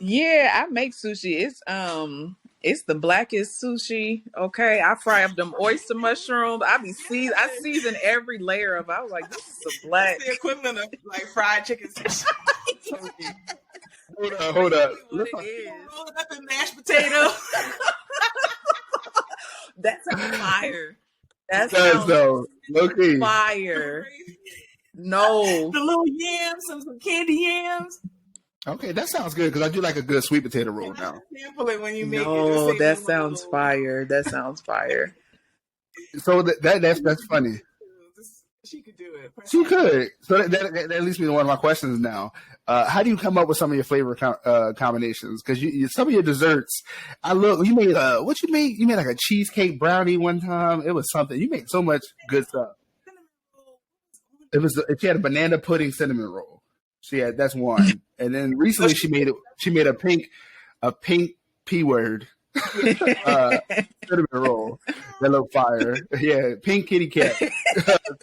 Yeah, I make sushi. It's the blackest sushi. Okay, I fry up them oyster mushrooms. I season every layer of. I was like, this is a black. It's the equivalent of like fried chicken sushi. Hold up. Roll it up in mashed potato. That's a fire. That's low-key. fire. No. The little yams, some candy yams. Okay, that sounds good because I do like a good sweet potato roll now. Sample it when you make it. No, that sounds fire. That sounds fire. So that's funny. She could do it. She could. So that leads me to one of my questions now. How do you come up with some of your flavor combinations? Because some of your desserts, you made what you made? You made like a cheesecake brownie one time. It was something. You made so much good stuff. She had a banana pudding cinnamon roll. That's one. And then recently she made a pink P word cinnamon roll that looked fire. Yeah, pink kitty cat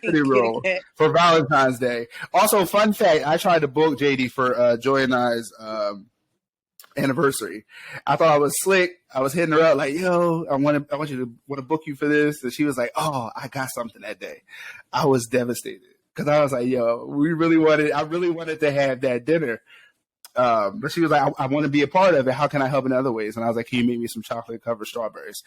cinnamon roll for Valentine's Day. Also, fun fact: I tried to book Jadie for Joy and I's anniversary. I thought I was slick. I was hitting her up like, "Yo, I want to book you for this," and she was like, "Oh, I got something that day." I was devastated because I was like, "Yo, I really wanted to have that dinner." But she was like, I want to be a part of it. How can I help in other ways? And I was like, can you make me some chocolate covered strawberries?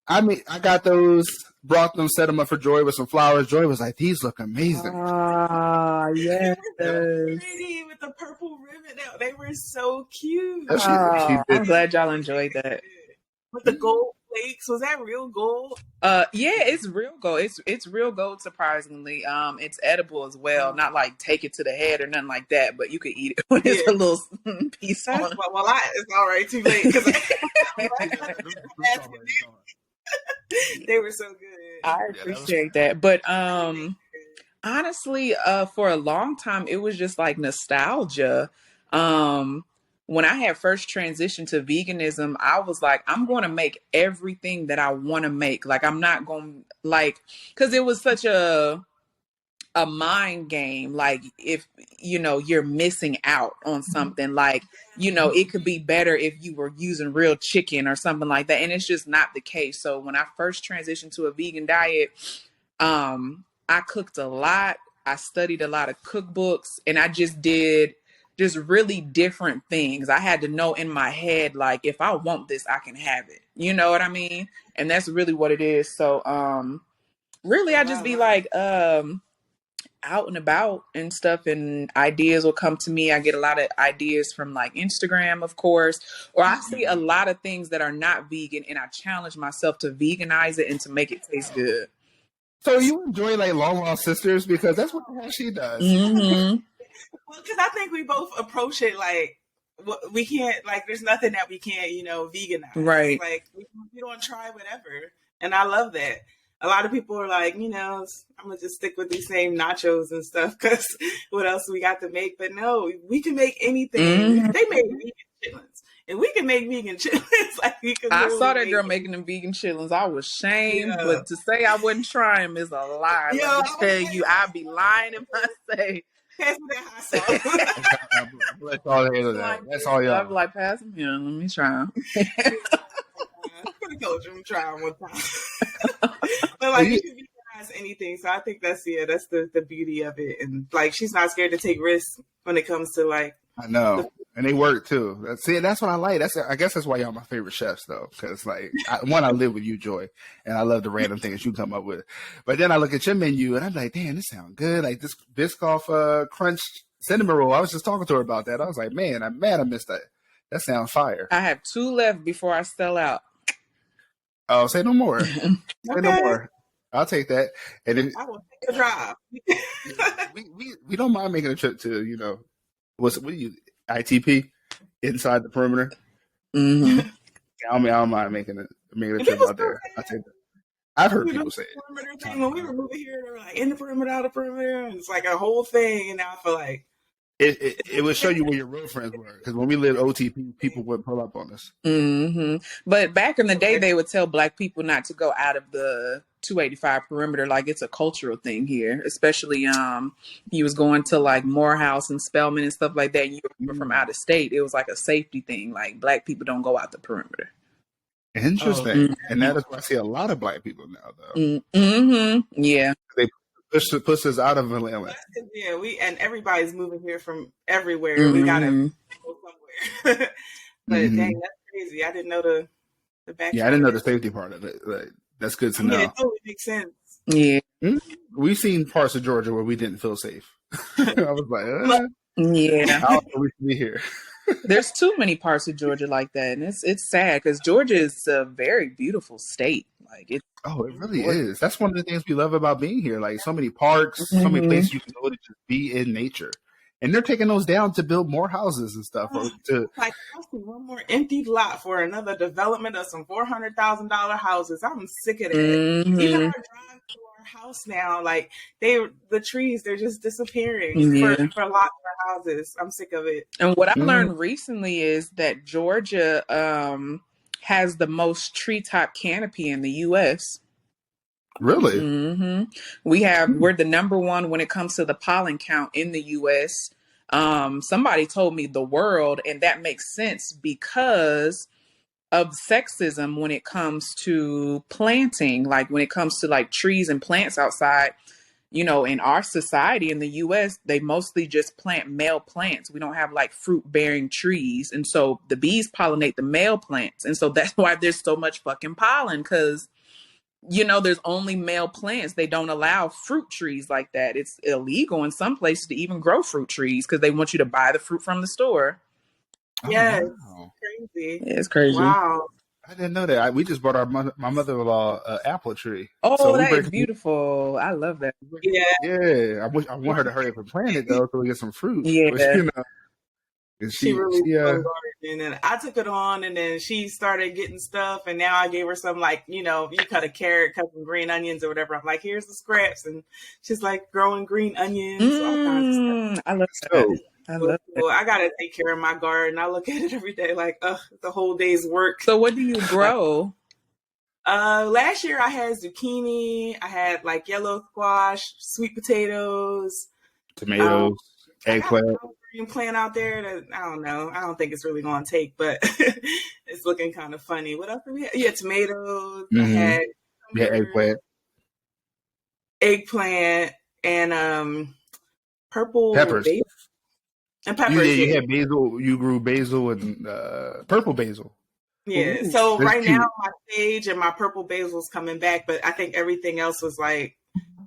I got those, brought them, set them up for Joy with some flowers. Joy was like, these look amazing. Yes. Pretty with the purple ribbon. They were so cute. I'm glad y'all enjoyed that. With the gold flakes, was that real gold? Yeah, it's real gold. It's real gold. Surprisingly, it's edible as well. Not like take it to the head or nothing like that, but you could eat it when it's a little piece on. It's already too late because they were so good. I appreciate that, but honestly, for a long time, it was just like nostalgia. When I had first transitioned to veganism, I was like, I'm going to make everything that I want to make. Like, I'm not going to because it was such a mind game. Like, if, you're missing out on something, like, it could be better if you were using real chicken or something like that. And it's just not the case. So when I first transitioned to a vegan diet, I cooked a lot. I studied a lot of cookbooks, and I just did really different things. I had to know in my head, like, if I want this, I can have it. You know what I mean? And that's really what it is. So, really, I just be like, out and about and stuff, and ideas will come to me. I get a lot of ideas from like Instagram, of course, or I see a lot of things that are not vegan, and I challenge myself to veganize it and to make it taste good. So you enjoy like Long Lost Sisters because that's what the hell she does. Mm-hmm. Well, because I think we both approach it like we can't, like, there's nothing that we can't, veganize. Right. Like, we don't try whatever. And I love that. A lot of people are like, I'm going to just stick with these same nachos and stuff because what else we got to make? But no, we can make anything. Mm-hmm. They made vegan chitlins. And we can make vegan chitlins. Like, I saw that girl making them vegan chitlins. I was shamed, but to say I wouldn't try them is a lie. Let me tell you, I'd be lying if I say. Pass me that hot sauce. That's all they do. That's all y'all. I'd be like, pass them here. Let me try them. I'm going to try them one time. But like, you can veganize anything. So I think that's the beauty of it. And like, she's not scared to take risks when it comes to like. I know. And they work too. That's what I like. I guess that's why y'all my favorite chefs though. Cause like, I live with you, Joy, and I love the random things you come up with. But then I look at your menu and I'm like, damn, this sounds good. Like this Biscoff crunch cinnamon roll. I was just talking to her about that. I was like, man, I missed that. That sounds fire. I have 2 left before I sell out. Oh, say no more. Say no more. I'll take that. And then I will take a drive. we don't mind making a trip to, what do you ITP inside the perimeter? Mm-hmm. I don't mind making a trip out there. I take that. I've heard people say it. Thing. When we were moving here, they were like in the perimeter, out of the perimeter, and it's like a whole thing. And now I feel like it would show you where your real friends were, because when we lived OTP, people would pull up on us. Mm-hmm. But back in the day, they would tell Black people not to go out of the 285 perimeter. Like, it's a cultural thing here, especially he was going to like Morehouse and Spelman and stuff like that. And you were from out of state. It was like a safety thing. Like, Black people don't go out the perimeter. Interesting. And that is why I see a lot of Black people now, though. Mm-hmm. Yeah. They push us out of Atlanta. Yeah, and everybody's moving here from everywhere. Mm-hmm. We gotta go somewhere. But dang, that's crazy. I didn't know the back. Yeah, I didn't know the safety part of it. Like, that's good to know. It totally makes sense. Yeah. Mm-hmm. We've seen parts of Georgia where we didn't feel safe. I was like, Yeah. I don't know we should be here. There's too many parts of Georgia like that, and it's sad because Georgia is a very beautiful state. Like it's Oh, it really gorgeous. is. That's one of the things we love about being here. Like so many parks, so many Mhm. places you can go to just be in nature. And they're taking those down to build more houses and stuff. Or to Like, I see one more empty lot for another development of some $400,000 houses. I'm sick of that. Even our Mhm. drive to our house now, like the trees, they're just disappearing Yeah. for lots of houses. I'm sick of it. And what I learned recently is that Georgia has the most treetop canopy in the U.S. really? Mm-hmm. We're the number one when it comes to the pollen count in the U.S. Somebody told me the world, and that makes sense because of sexism when it comes to planting, like when it comes to like trees and plants outside. You know, in our society in the US, they mostly just plant male plants. We don't have like fruit bearing trees. And so the bees pollinate the male plants. And so that's why there's so much fucking pollen because, you know, there's only male plants. They don't allow fruit trees like that. It's illegal in some places to even grow fruit trees because they want you to buy the fruit from the store. Oh, Yes. wow. Crazy. It's crazy. Wow. I didn't know that. We just bought my mother-in-law an apple tree. Oh, So that is beautiful. I love that. Yeah. Yeah, I want her to hurry up and plant it though, so we get some fruit. Yeah. But, you know, and She really was gardening, and I took it on, and then she started getting stuff, and now I gave her some, like, you know, you cut a carrot, cut some green onions or whatever. I'm like, here's the scraps, and she's like growing green onions, all kinds of stuff. I love that. So, I love that. I gotta take care of my garden. I look at it every day like, it's a whole day's work. So what do you grow? Last year I had zucchini, I had like yellow squash, sweet potatoes, tomatoes, eggplant. green plant out there that I don't know. I don't think it's really going to take, but it's looking kind of funny. What else did we have? Yeah, tomatoes. I had eggplant, and purple peppers. Basil. And peppers. You had basil. You grew basil and purple basil. Yeah. Ooh, so right cute. now my sage and my purple basil is coming back, but I think everything else was like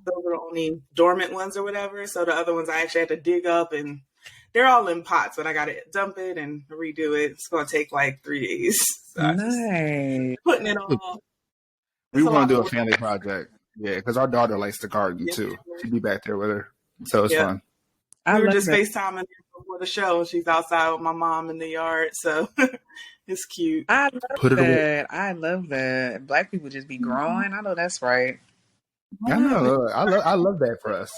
those are the only dormant ones or whatever. So the other ones I actually had to dig up, and they're all in pots, but I got to dump it and redo it. It's going to take like 3 days. So Nice. Putting it all. We want to do a family project. Yeah, because our daughter likes to garden too. She'd be back there with her. So it's fun. We were just FaceTiming before the show. She's outside with my mom in the yard. So it's cute. I love that. I love that. Black people just be growing. I know that's right. I know. I love that for us.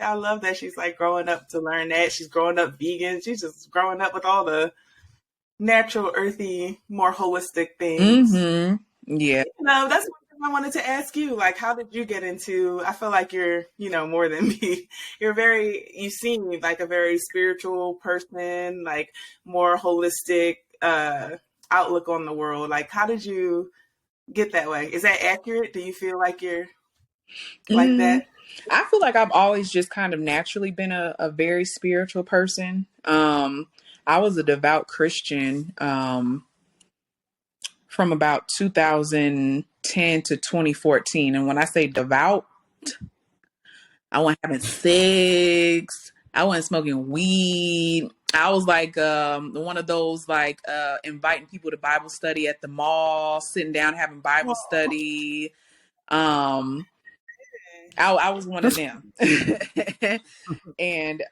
I love that she's like growing up to learn that. She's growing up vegan. She's just growing up with all the natural, earthy, more holistic things. Mm-hmm. Yeah. You know, that's one thing I wanted to ask you. Like, how did you get into? I feel like you're, you know, more than me. You seem like a very spiritual person, like more holistic outlook on the world. Like, how did you get that way? Is that accurate? Do you feel like you're like that? I feel like I've always just kind of naturally been a very spiritual person. I was a devout Christian from about 2010 to 2014. And when I say devout, I wasn't having sex. I wasn't smoking weed. I was like one of those like inviting people to Bible study at the mall, sitting down having Bible study. I was one of them. And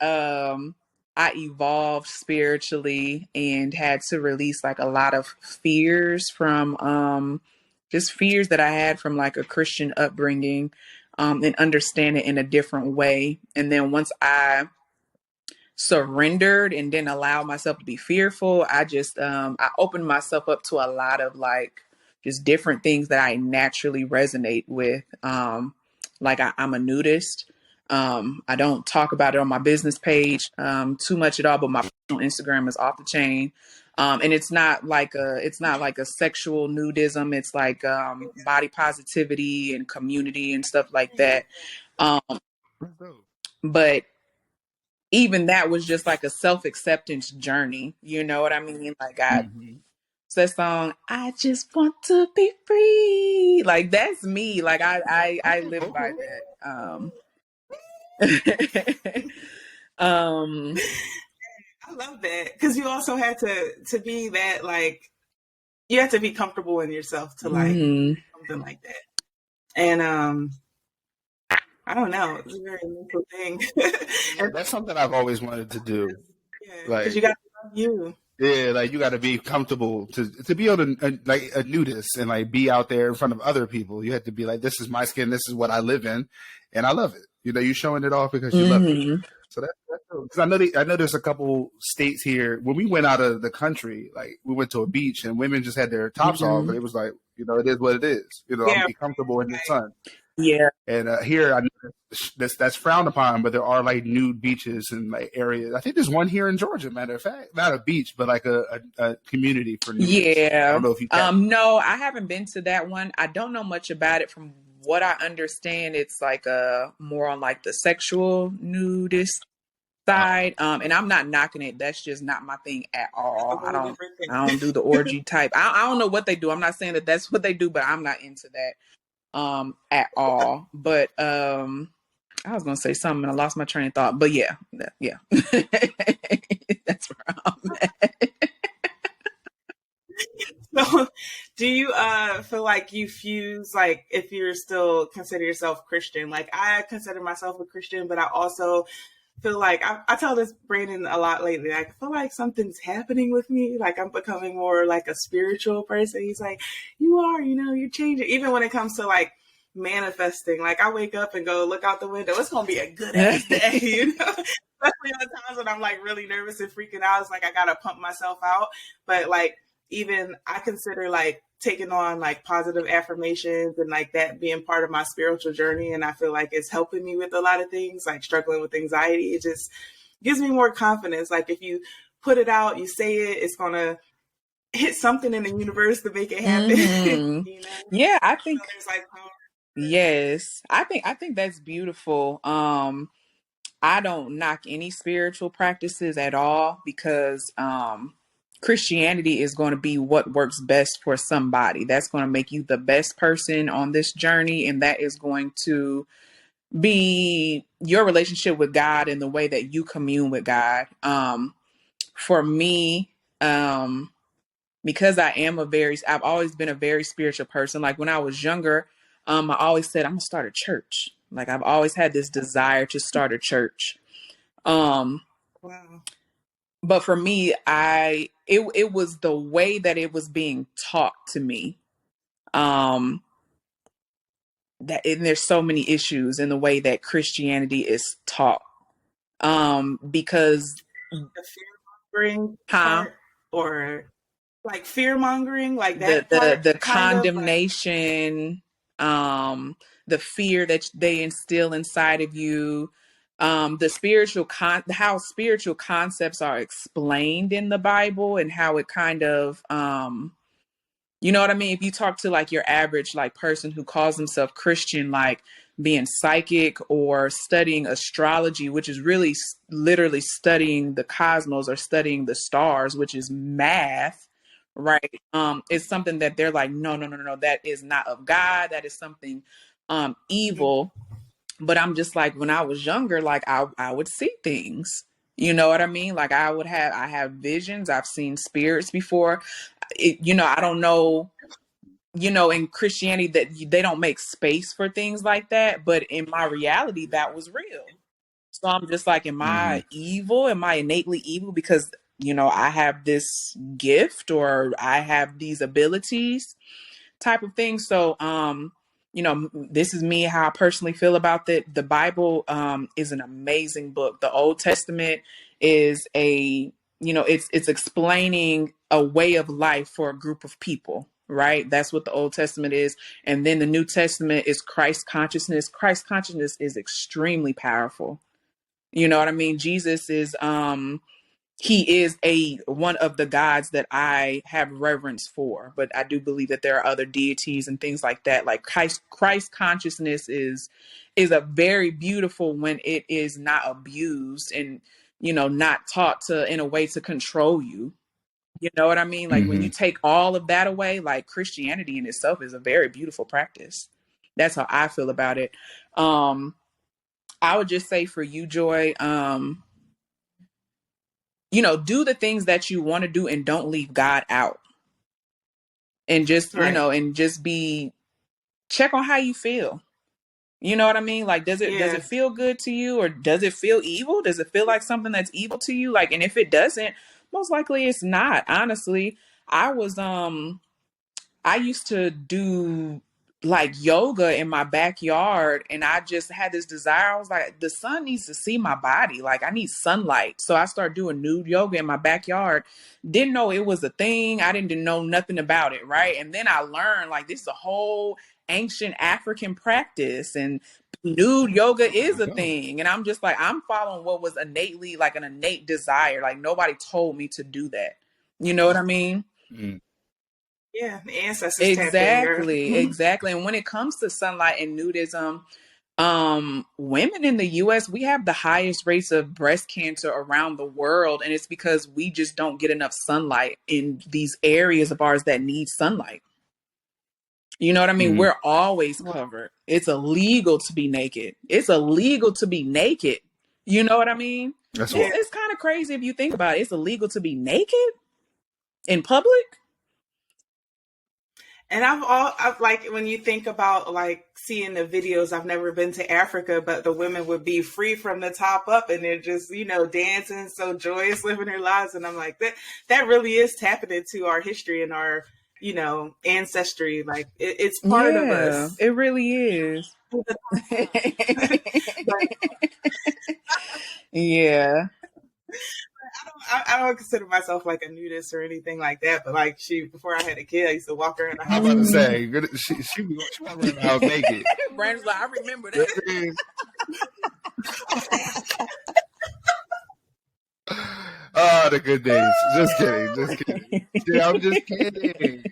I evolved spiritually and had to release like a lot of fears from just fears that I had from like a Christian upbringing, and understand it in a different way. And then once I surrendered and didn't allow myself to be fearful, I just I opened myself up to a lot of like just different things that I naturally resonate with. Like I'm a nudist. I don't talk about it on my business page too much at all, but my personal Instagram is off the chain. And it's not like a sexual nudism. It's like body positivity and community and stuff like that. But even that was just like a self-acceptance journey. You know what I mean? Like it's that song, I just want to be free. Like that's me. Like I live by that. I love that because you also had to be that like you have to be comfortable in yourself to like something like that. And I don't know, it's a very mental thing. And That's something I've always wanted to do. yeah, because Like, you got to love you. yeah, like you got to be comfortable to be able to like a nudist and like be out there in front of other people. You have to be like, this is my skin, this is what I live in, and I love it. You know, you're showing it off because you love it. So that's cool. 'Cause I know there's a couple states here. When we went out of the country, like we went to a beach and women just had their tops off, and it was like, you know, it is what it is. You know, I'm Yeah, be comfortable in the sun. Yeah. And here, I know that's frowned upon, but there are like nude beaches and like areas. I think there's one here in Georgia. Matter of fact, not a beach, but like a community for nudists. Yeah. I don't know if you. No, I haven't been to that one. I don't know much about it. From what I understand, it's like more on like the sexual nudist side. And I'm not knocking it. That's just not my thing at all. I don't do the orgy type. I don't know what they do. I'm not saying that that's what they do, but I'm not into that at all. But I was gonna say something and I lost my train of thought. But yeah. That's where I'm at. So do you feel like you fuse, like if you're still consider yourself Christian? Like I consider myself a Christian, but I also feel like I tell this Brandon a lot lately. Like, I feel like something's happening with me. Like I'm becoming more like a spiritual person. He's like, you are, you know, you're changing. Even when it comes to like manifesting, like I wake up and go look out the window. It's gonna be a good ass day, you know. Especially on the times when I'm like really nervous and freaking out. It's like I gotta pump myself out. But like even I consider like taking on like positive affirmations and like that being part of my spiritual journey. And I feel like it's helping me with a lot of things, like struggling with anxiety. It just gives me more confidence. Like if you put it out, you say it, it's going to hit something in the universe to make it happen. You know? Yeah, I think, so there's like power. yes, I think that's beautiful. I don't knock any spiritual practices at all because, Christianity is going to be what works best for somebody. That's going to make you the best person on this journey. And that is going to be your relationship with God and the way that you commune with God. For me, because I've always been a very spiritual person. Like when I was younger, I always said, I'm gonna start a church. Like I've always had this desire to start a church. Wow. But for me, it was the way that it was being taught to me. And there's so many issues in the way that Christianity is taught. Because the fear mongering part, or like fear mongering, like that the condemnation, the fear that they instill inside of you. How spiritual concepts are explained in the Bible and how it kind of, you know what I mean? If you talk to like your average like person who calls himself Christian, like being psychic or studying astrology, which is really literally studying the cosmos or studying the stars, which is math, right? It's something that they're like, no, that is not of God. That is something evil. But I'm just like, when I was younger, like I would see things, you know what I mean? Like I have visions. I've seen spirits before. I don't know, in Christianity that they don't make space for things like that. But in my reality, that was real. So I'm just like, am I evil? Am I innately evil because, I have this gift or I have these abilities type of thing. So, this is me, how I personally feel about that. The Bible is an amazing book. The Old Testament is it's explaining a way of life for a group of people, right? That's what the Old Testament is. And then the New Testament is Christ consciousness. Christ consciousness is extremely powerful. You know what I mean? Jesus is, he is one of the gods that I have reverence for, but I do believe that there are other deities and things like that. Like Christ consciousness is a very beautiful when it is not abused and, not taught in a way to control you. You know what I mean? Like when you take all of that away, like Christianity in itself is a very beautiful practice. That's how I feel about it. I would just say for you, Joy, do the things that you want to do and don't leave God out. And just, Right. and just check on how you feel. You know what I mean? Like, does it feel good to you, or does it feel evil? Does it feel like something that's evil to you? Like, and if it doesn't, most likely it's not. Honestly, I used to do like yoga in my backyard, and I just had this desire. I was like, the sun needs to see my body. Like, I need sunlight. So I started doing nude yoga in my backyard. Didn't know it was a thing. I didn't know nothing about it, right? And then I learned, like, this is a whole ancient African practice, and nude yoga is a thing. And I'm just like, I'm following what was innately like an innate desire. Like, nobody told me to do that. You know what I mean? Mm. Yeah, the ancestors. Exactly. And when it comes to sunlight and nudism, women in the US, we have the highest rates of breast cancer around the world, and it's because we just don't get enough sunlight in these areas of ours that need sunlight. You know what I mean? Mm-hmm. We're always covered. It's illegal to be naked. It's illegal to be naked. You know what I mean? It's kind of crazy if you think about it. It's illegal to be naked in public. And I've like, when you think about like seeing the videos, I've never been to Africa, but the women would be free from the top up, and they're just, dancing, so joyous, living their lives. And I'm like, that really is tapping into our history and our, ancestry. Like it's part of us. It really is. Yeah. I don't consider myself like a nudist or anything like that, but like before I had a kid, I used to walk around the house. I was about to say, she walked around the house naked. Brandon's like, I remember that. Oh, the good days. Just kidding. Yeah, I'm just kidding.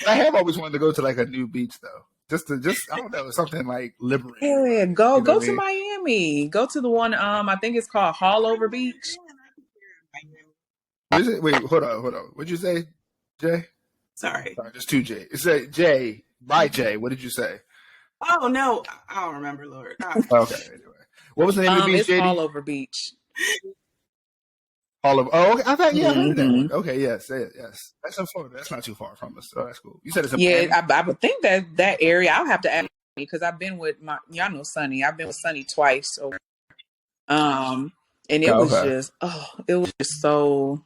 I have always wanted to go to like a new beach though. Just I don't know, something like liberating. Yeah, go to Miami. Go to the one, I think it's called Hallover Beach. Is it? Wait, hold on. What'd you say, Jay? Sorry, just two J. It said Jay by Jay. What did you say? Oh no, I don't remember, Lord. Okay, anyway. What was the name of the beach, It's JD? Hallover Beach. Okay. I thought, I heard that one. Okay, yes. That's in Florida. That's not too far from us. So that's cool. You said it's in Miami? I would think that area, I'll have to ask, because I've been with y'all know Sunny. I've been with Sunny twice. So, and it was just so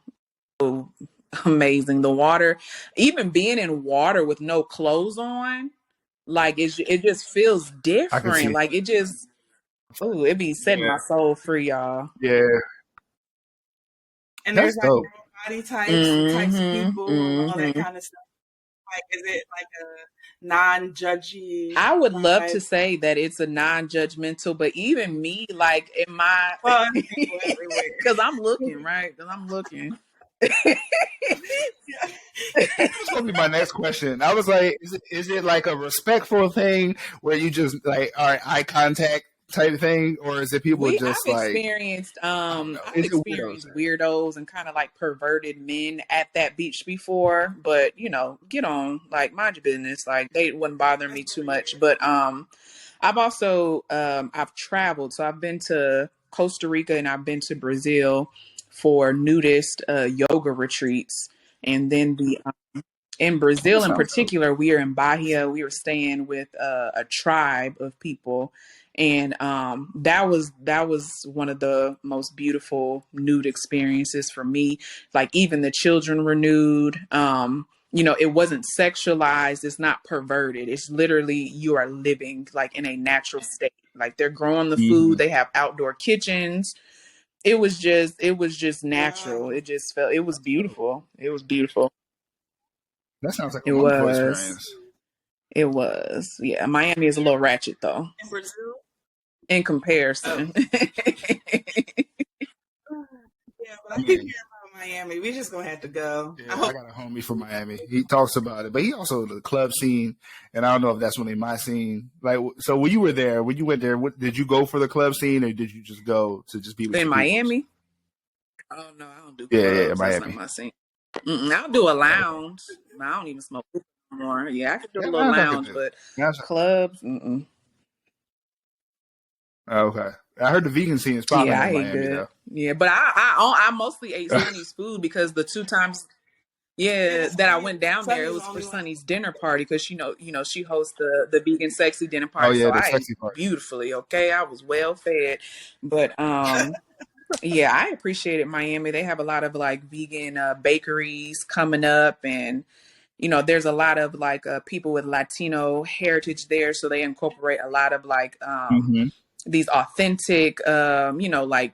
amazing. The water, even being in water with no clothes on, like it just feels different. Like it just, it be setting my soul free, y'all. Yeah. And there's like body types of people, all that kind of stuff. Like, is it like a non-judgy? I would love to say that it's a non-judgmental, but even me, like, in my, because I'm looking, right? Because I'm looking. That's gonna be my next question. I was like, is it like a respectful thing where you just like, all right, eye contact type thing, or is it people I've like experienced weirdos and kind of like perverted men at that beach before, but get on, like, mind your business, like they wouldn't bother me too much. But I've also I've traveled, so I've been to Costa Rica and I've been to Brazil for nudist yoga retreats, and then in Brazil in particular, we are in Bahia. We were staying with a tribe of people. And that was one of the most beautiful nude experiences for me. Like, even the children were nude. It wasn't sexualized. It's not perverted. It's literally, you are living like in a natural state. Like, they're growing the food. They have outdoor kitchens. It was just natural. Wow. It was beautiful. It was beautiful. That sounds like a wonderful experience. It was. Yeah. Miami is a little ratchet though. In Brazil? In comparison. Yeah, but I keep hearing about Miami. We just gonna have to go. Yeah, I got a homie from Miami. He talks about it, but he also the club scene, and I don't know if that's really my scene. Like, so when you were there, when you went there, did you go for the club scene, or did you just go to just be with in Miami? Oh no, I don't do clubs. Yeah, Miami. That's not my scene. I'll do a lounge. I don't even smoke anymore. Yeah, I could do a little lounge, but clubs. Okay. I heard the vegan scene is popping Yeah, I in ate Miami good. though. Yeah, but I mostly ate Sonny's food because the 2 times that I went down there, it Sunny's the was for only one. Sonny's dinner party because she hosts the vegan sexy dinner Oh party. yeah, So the I ate sexy part. beautifully. Okay, I was well fed, but yeah, I appreciated Miami. They have a lot of like vegan bakeries coming up, and there's a lot of like people with Latino heritage there, so they incorporate a lot of like Mm-hmm. these authentic, like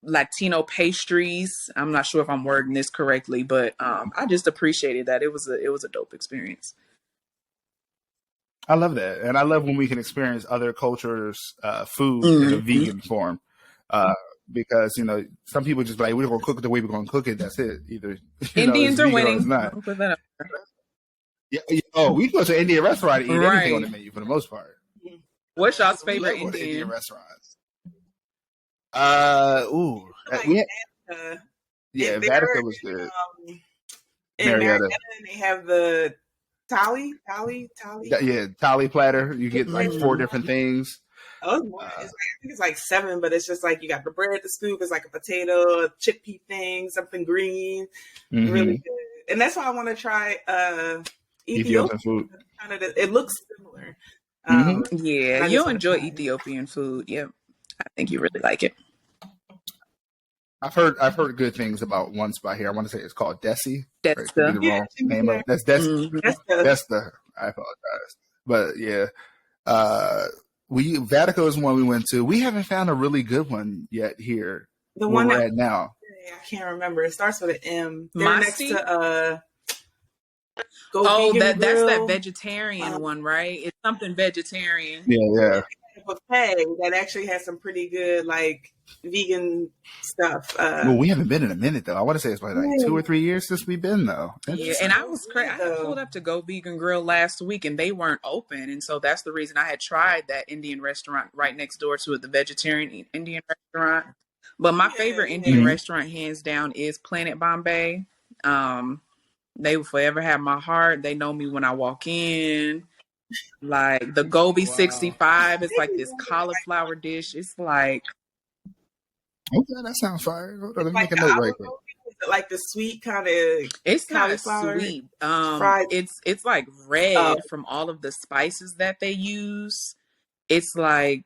Latino pastries. I'm not sure if I'm wording this correctly, but I just appreciated that. It was a dope experience. I love that, and I love when we can experience other cultures' food in a Mm-hmm. vegan form. Because some people just be like, we're gonna cook it the way we're gonna cook it. That's it. Either it's Indians are vegan or it's winning. not. I'll put that up. Yeah. Oh, we go to an Indian restaurant and eat anything on Right. the menu for the most part. What's y'all's We favorite love going to Indian Indian? restaurants. Like Yeah, there, Vatican was good. in Marietta. Marietta, they have the tally. Yeah, tally platter. You get like 4 different things. Oh, I think it's like 7, but it's just like you got the bread, the scoop, it's like a potato, a chickpea thing, something green, really good. And that's why I want to try Ethiopian food. It looks similar. Yeah, you'll enjoy Ethiopian food. Yep, I think you really like it. I've heard good things about one spot here. I want to say it's called Desi. That's Could be the wrong name of it. That's Desi. That's the. I apologize, but yeah, Vatico is one we went to. We haven't found a really good one yet here. The where one we're at now. I can't remember. It starts with an M. They're Masti? next to that's that vegetarian one, right? It's something vegetarian. Yeah. Buffet that actually has some pretty good like vegan stuff. Well, we haven't been in a minute though. I want to say it's like 2 or 3 years since we've been though. Yeah, and I was crazy. I pulled up to Go Vegan Grill last week, and they weren't open, and so that's the reason I had tried that Indian restaurant right next door to it, the vegetarian Indian restaurant. But my favorite Indian restaurant, hands down, is Planet Bombay. They will forever have my heart. They know me when I walk in. Like the Gobi 65, it's like this cauliflower dish. It's like, okay, that sounds fire. Let me make a note right quick. Like the sweet kind of. It's not sweet. It's like red from all of the spices that they use. It's like,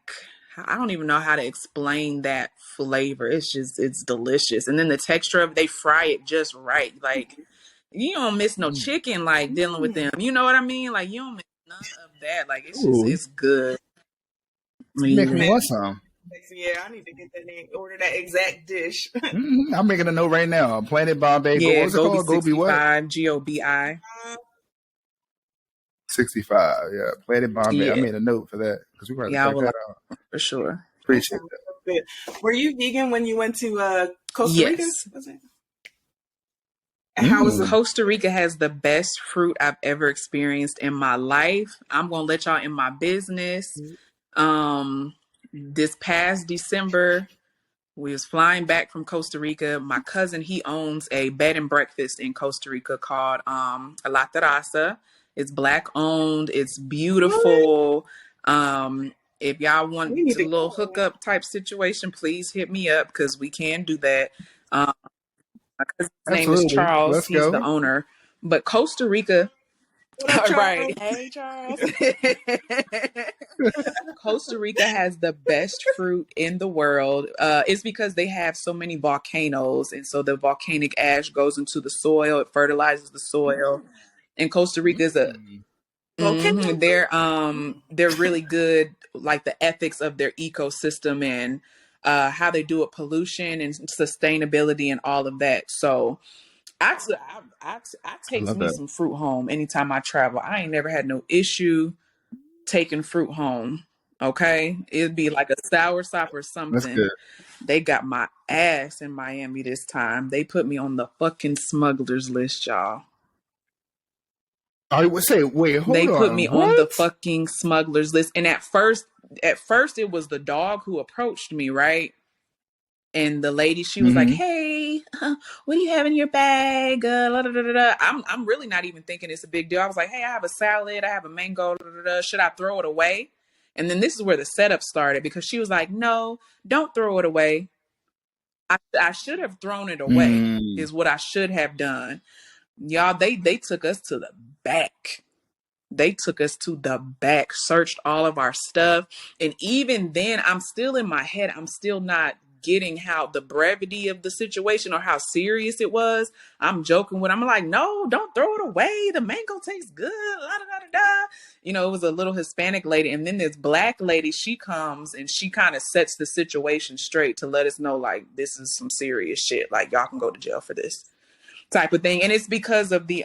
I don't even know how to explain that flavor. It's delicious. And then the texture of, they fry it just right. Like you don't miss no chicken, like dealing with them. You know what I mean? Like you don't miss none of that. Like it's good. Make me want some. Yeah, I need to get that name. Order that exact dish. I'm making a note right now. Planet Bombay. Yeah, what's it called? Gobi what? GOBI. 65. Yeah, Planet Bombay. Yeah. I made a note for that because we probably check that out for sure. Appreciate that. Were you vegan when you went to Costa Rica? Was it? How was Costa Rica has the best fruit I've ever experienced in my life. I'm gonna let y'all in my business. This past December, we was flying back from Costa Rica. My cousin, he owns a bed and breakfast in Costa Rica called La Terraza. It's Black owned. It's beautiful. If y'all want a little hookup type situation, please hit me up because we can do that. My cousin's name is Charles. He's the owner. But Costa Rica, right? Hey, Charles. Costa Rica has the best fruit in the world. It's because they have so many volcanoes, and so the volcanic ash goes into the soil. It fertilizes the soil. And Costa Rica is they're really good, like the ethics of their ecosystem and how they do it, pollution and sustainability and all of that. So I take me some fruit home anytime I travel. I ain't never had no issue taking fruit home. Okay, it'd be like a soursop or something. That's good. They got my ass in Miami this time. They put me on the fucking smugglers list, y'all. I would say, wait, hold on. They put me on the fucking smugglers list. And at first it was the dog who approached me, right? And the lady, she was like, "Hey, what do you have in your bag?" I'm really not even thinking it's a big deal. I was like, "Hey, I have a salad. I have a mango. Should I throw it away?" And then this is where the setup started, because she was like, no, don't throw it away. I should have thrown it away, is what I should have done. Y'all, they took us to the back. They took us to the back, searched all of our stuff. And even then, I'm still in my head. I'm still not getting how the brevity of the situation or how serious it was. I'm joking with, I'm like, no, don't throw it away. The mango tastes good. La, da, da, da, da. You know, it was a little Hispanic lady. And then this black lady, she comes and she kind of sets the situation straight to let us know, like, this is some serious shit. Like, y'all can go to jail for this type of thing. And it's because of the,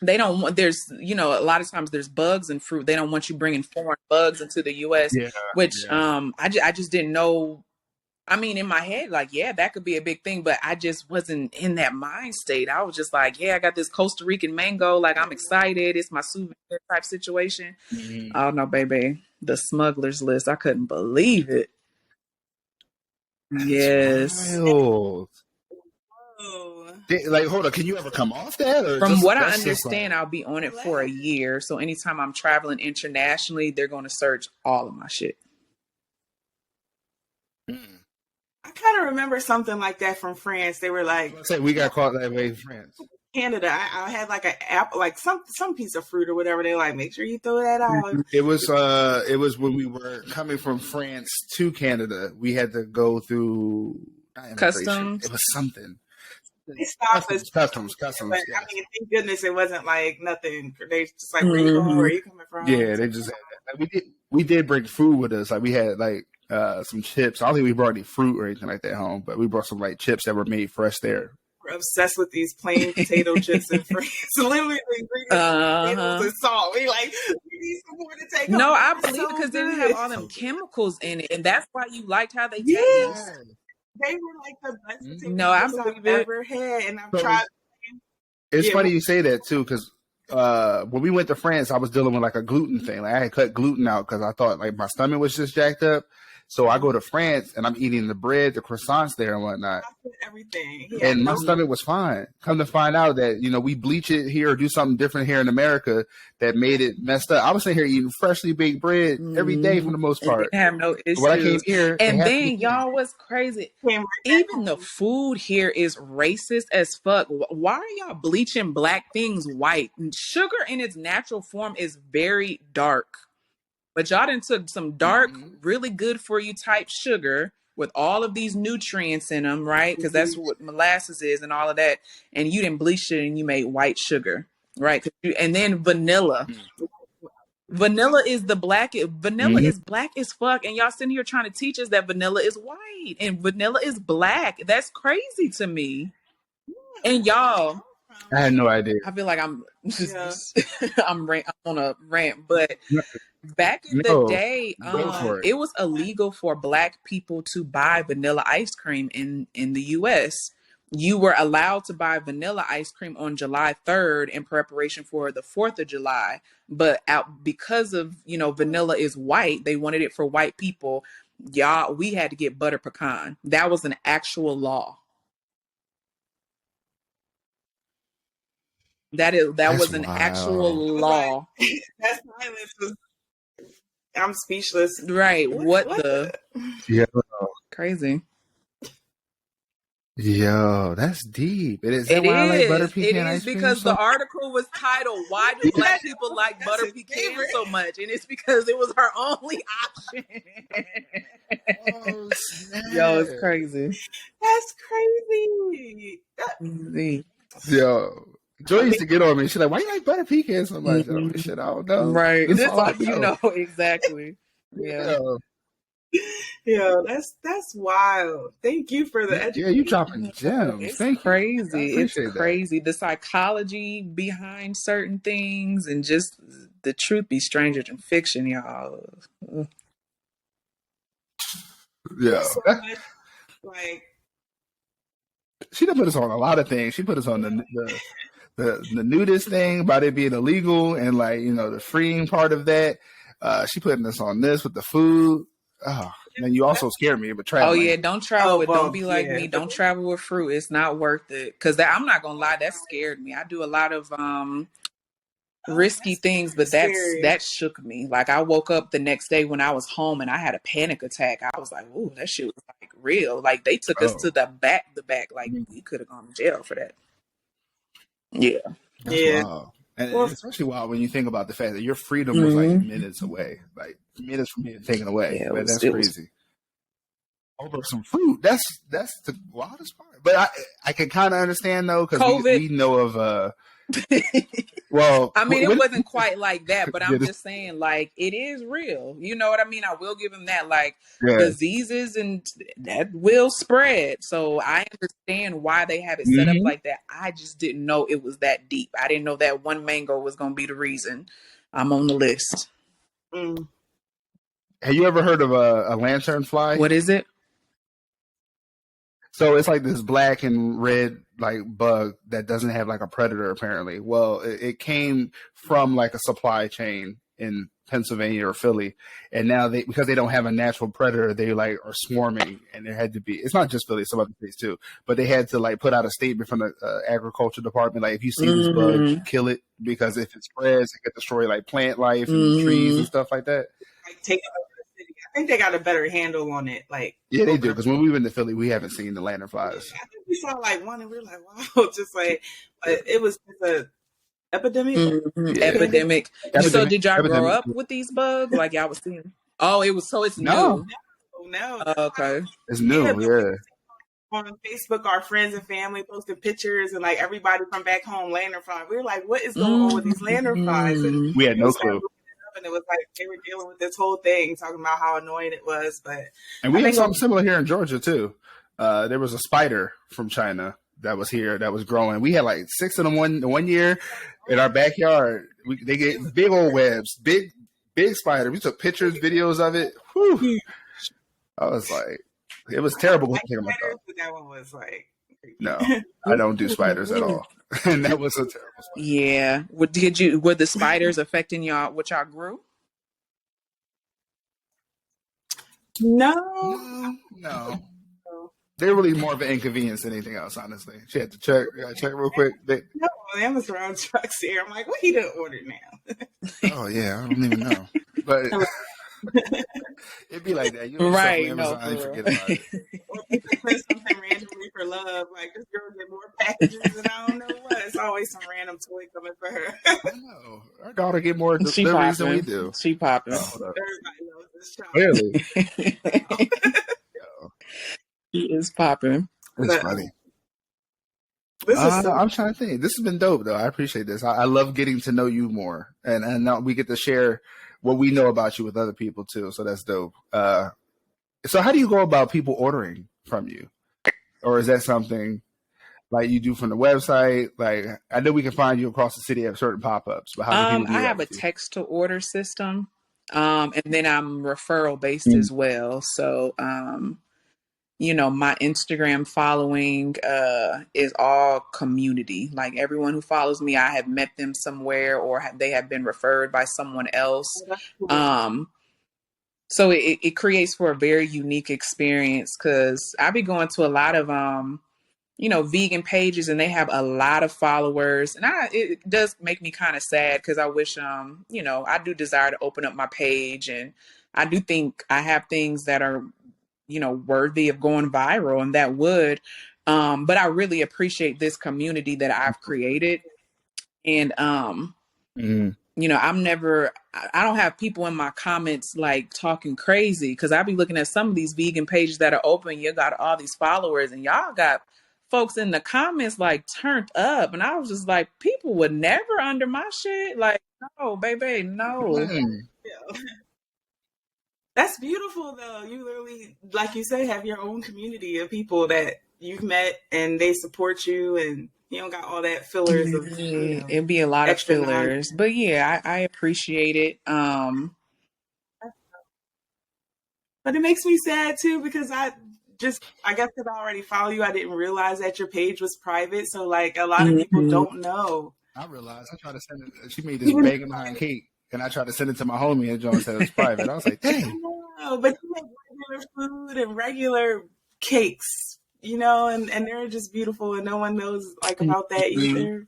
they don't want, there's, you know, a lot of times there's bugs in fruit. They don't want you bringing foreign bugs into the US, I just didn't know. I mean, in my head, like, yeah, that could be a big thing, but I just wasn't in that mind state. I was just like, yeah, I got this Costa Rican mango. Like, I'm excited. It's my souvenir type situation. Oh, no, baby. The Smugglers List. I couldn't believe it. That's yes. wild. Like, hold on, can you ever come off that? Or from what I understand, I'll be on it for a year. So anytime I'm traveling internationally, they're going to search all of my shit. I kind of remember something like that from France. They were like, we got caught that way in France. Canada. I had like an apple, like some piece of fruit or whatever. They like, make sure you throw that out. It was when we were coming from France to Canada. We had to go through customs. It was something. They stopped us. Customs. But, yes. I mean, thank goodness it wasn't like nothing. They just like, where you going? Where you coming from? Yeah, they just had that. We did bring food with us. Like, we had like some chips. I don't think we brought any fruit or anything like that home, but we brought some like chips that were made fresh there. We're obsessed with these plain potato chips in France. Literally, the ingredients and salt. We like, we need some more to take. No, I believe it, because they didn't have all them chemicals in it, and that's why you liked how they taste. They were like the best potato no, I chips believe I've it. ever had, and I've tried. It's funny you say that too, because when we went to France, I was dealing with like a gluten thing. Like, I had cut gluten out because I thought like my stomach was just jacked up. So I go to France and I'm eating the bread, the croissants there and whatnot. Everything. And my stomach was fine. Come to find out that, you know, we bleach it here or do something different here in America that made it messed up. I was sitting here eating freshly baked bread every day for the most part. They have no issues. When I came here, and then y'all, what's crazy? Even the food here is racist as fuck. Why are y'all bleaching black things white? Sugar in its natural form is very dark. But y'all done took some dark, really good for you type sugar with all of these nutrients in them, right? Because that's what molasses is and all of that. And you didn't bleach it and you made white sugar, right? And then vanilla. Vanilla is the black. Vanilla is black as fuck. And y'all sitting here trying to teach us that vanilla is white and vanilla is black. That's crazy to me. And y'all, I had no idea. I feel like I'm just, I'm on a rant, but back in the day, it was illegal for black people to buy vanilla ice cream in the US. You were allowed to buy vanilla ice cream on July 3rd in preparation for the 4th of July. But because of, you know, vanilla is white, they wanted it for white people. Y'all, we had to get butter pecan. That was an actual law. That was an actual law. That silence was, I'm speechless. Right. What the? Yeah. Crazy. Yo, that's deep. Is that why I like butter pecan ice cream? Because the article was titled, "Why do black people like butter pecan so much?" And it's because it was our only option. Oh, yo, it's crazy. That's crazy. Yo, Joy used to get on me. She's like, "Why you like butter pecan so much?" Shit, I don't know. Right. That's all you know. Exactly. Yeah. Yeah, that's wild. Thank you for the education. Yeah, you dropping gems. It's crazy. It's crazy. The psychology behind certain things and just the truth be stranger than fiction, y'all. Yeah. So like, she done put us on a lot of things. She put us on the nudist thing about it being illegal and, like, you know, the freeing part of that. She putting us on this with the food. Oh, and you also scared me with traveling. Oh yeah, don't travel with. Don't be like me. Don't travel with fruit. It's not worth it. Because I'm not gonna lie, that scared me. I do a lot of risky things, but scary. that shook me. Like I woke up the next day when I was home and I had a panic attack. I was like, "Ooh, that shit was like real." Like they took us to the back. Like we could have gone to jail for that. Yeah, that's wild. And especially wild when you think about the fact that your freedom was like minutes away, like minutes from being taken away. Yeah, that's crazy. Over some fruit. That's the wildest part. But I can kind of understand though, because we know of well, I mean, it wasn't quite like that, but I'm just saying, like, it is real. You know what I mean? I will give him that. Like, diseases and that will spread. So I understand why they have it set up like that. I just didn't know it was that deep. I didn't know that one mango was going to be the reason I'm on the list. Have you ever heard of a lanternfly? What is it? So it's like this black and red like bug that doesn't have like a predator apparently. Well, it came from like a supply chain in Pennsylvania or Philly, and now because they don't have a natural predator, they like are swarming, and there had to be. It's not just Philly, some other states too, but they had to like put out a statement from the agriculture department, like if you see this bug, kill it, because if it spreads, it could destroy like plant life and trees and stuff like that. Like take it over the city. I think they got a better handle on it. Like yeah, they do, because when we went to Philly, we haven't seen the lanternflies. I think we saw like one, and we were like, wow, just like it was a epidemic. Epidemic. So did y'all grow up with these bugs? Like y'all was seeing? Oh, it was. So it's new. No. Okay. It's new. Yeah. On Facebook, our friends and family posted pictures, and like everybody from back home, lanternfly. We were like, "What is going on with these lanternflies?" And we had no clue. And it was like they were dealing with this whole thing, talking about how annoying it was. And we had something similar here in Georgia too. There was a spider from China that was here that was growing. We had like 6 of them one year in our backyard. They get big old webs, big spider. We took pictures, videos of it. Whew. I was like, it was terrible. That one was like, no, I don't do spiders at all. And that was a terrible spider. Yeah. Were the spiders affecting y'all, what y'all grew? No. They're really more of an inconvenience than anything else, honestly. She had to check real quick. No, Amazon trucks here. I'm like, what he done ordered now? Oh yeah, I don't even know. But it'd be like that. You know, right? Amazon, No, forget about it. Or people put something randomly for love. Like this girl get more packages, and I don't know what. It's always some random toy coming for her. I know. Our daughter get more deliveries than we do. She popping. Everybody knows this child. Really? She is popping. It's funny. I'm trying to think. This has been dope, though. I appreciate this. I love getting to know you more, and now we get to share what we know about you with other people too. So that's dope. So how do you go about people ordering from you, or is that something like you do from the website? Like I know we can find you across the city at certain pop-ups, but how do people do I have a text to order system, and then I'm referral based as well. So. My Instagram following is all community. Like everyone who follows me, I have met them somewhere or they have been referred by someone else. So it creates for a very unique experience because I be going to a lot of, vegan pages and they have a lot of followers. And it does make me kind of sad because I wish, I do desire to open up my page. And I do think I have things that are worthy of going viral, and that would. But I really appreciate this community that I've created. And, I don't have people in my comments like talking crazy because I be looking at some of these vegan pages that are open. You got all these followers and y'all got folks in the comments like turned up. And I was just like, people would never under my shit. Like, no, baby, no. Yeah. That's beautiful, though. You literally, like you say, have your own community of people that you've met and they support you, and you don't got all that fillers. It'd be a lot of fillers, but yeah, I appreciate it. But it makes me sad too because I guess because I already follow you, I didn't realize that your page was private. So like a lot of people don't know. I realized. I tried to send it. She made this bacon behind cake. And I tried to send it to my homie, and John said it was private. I was like, dang. No, but you make regular food and regular cakes, and they're just beautiful, and no one knows like about that either.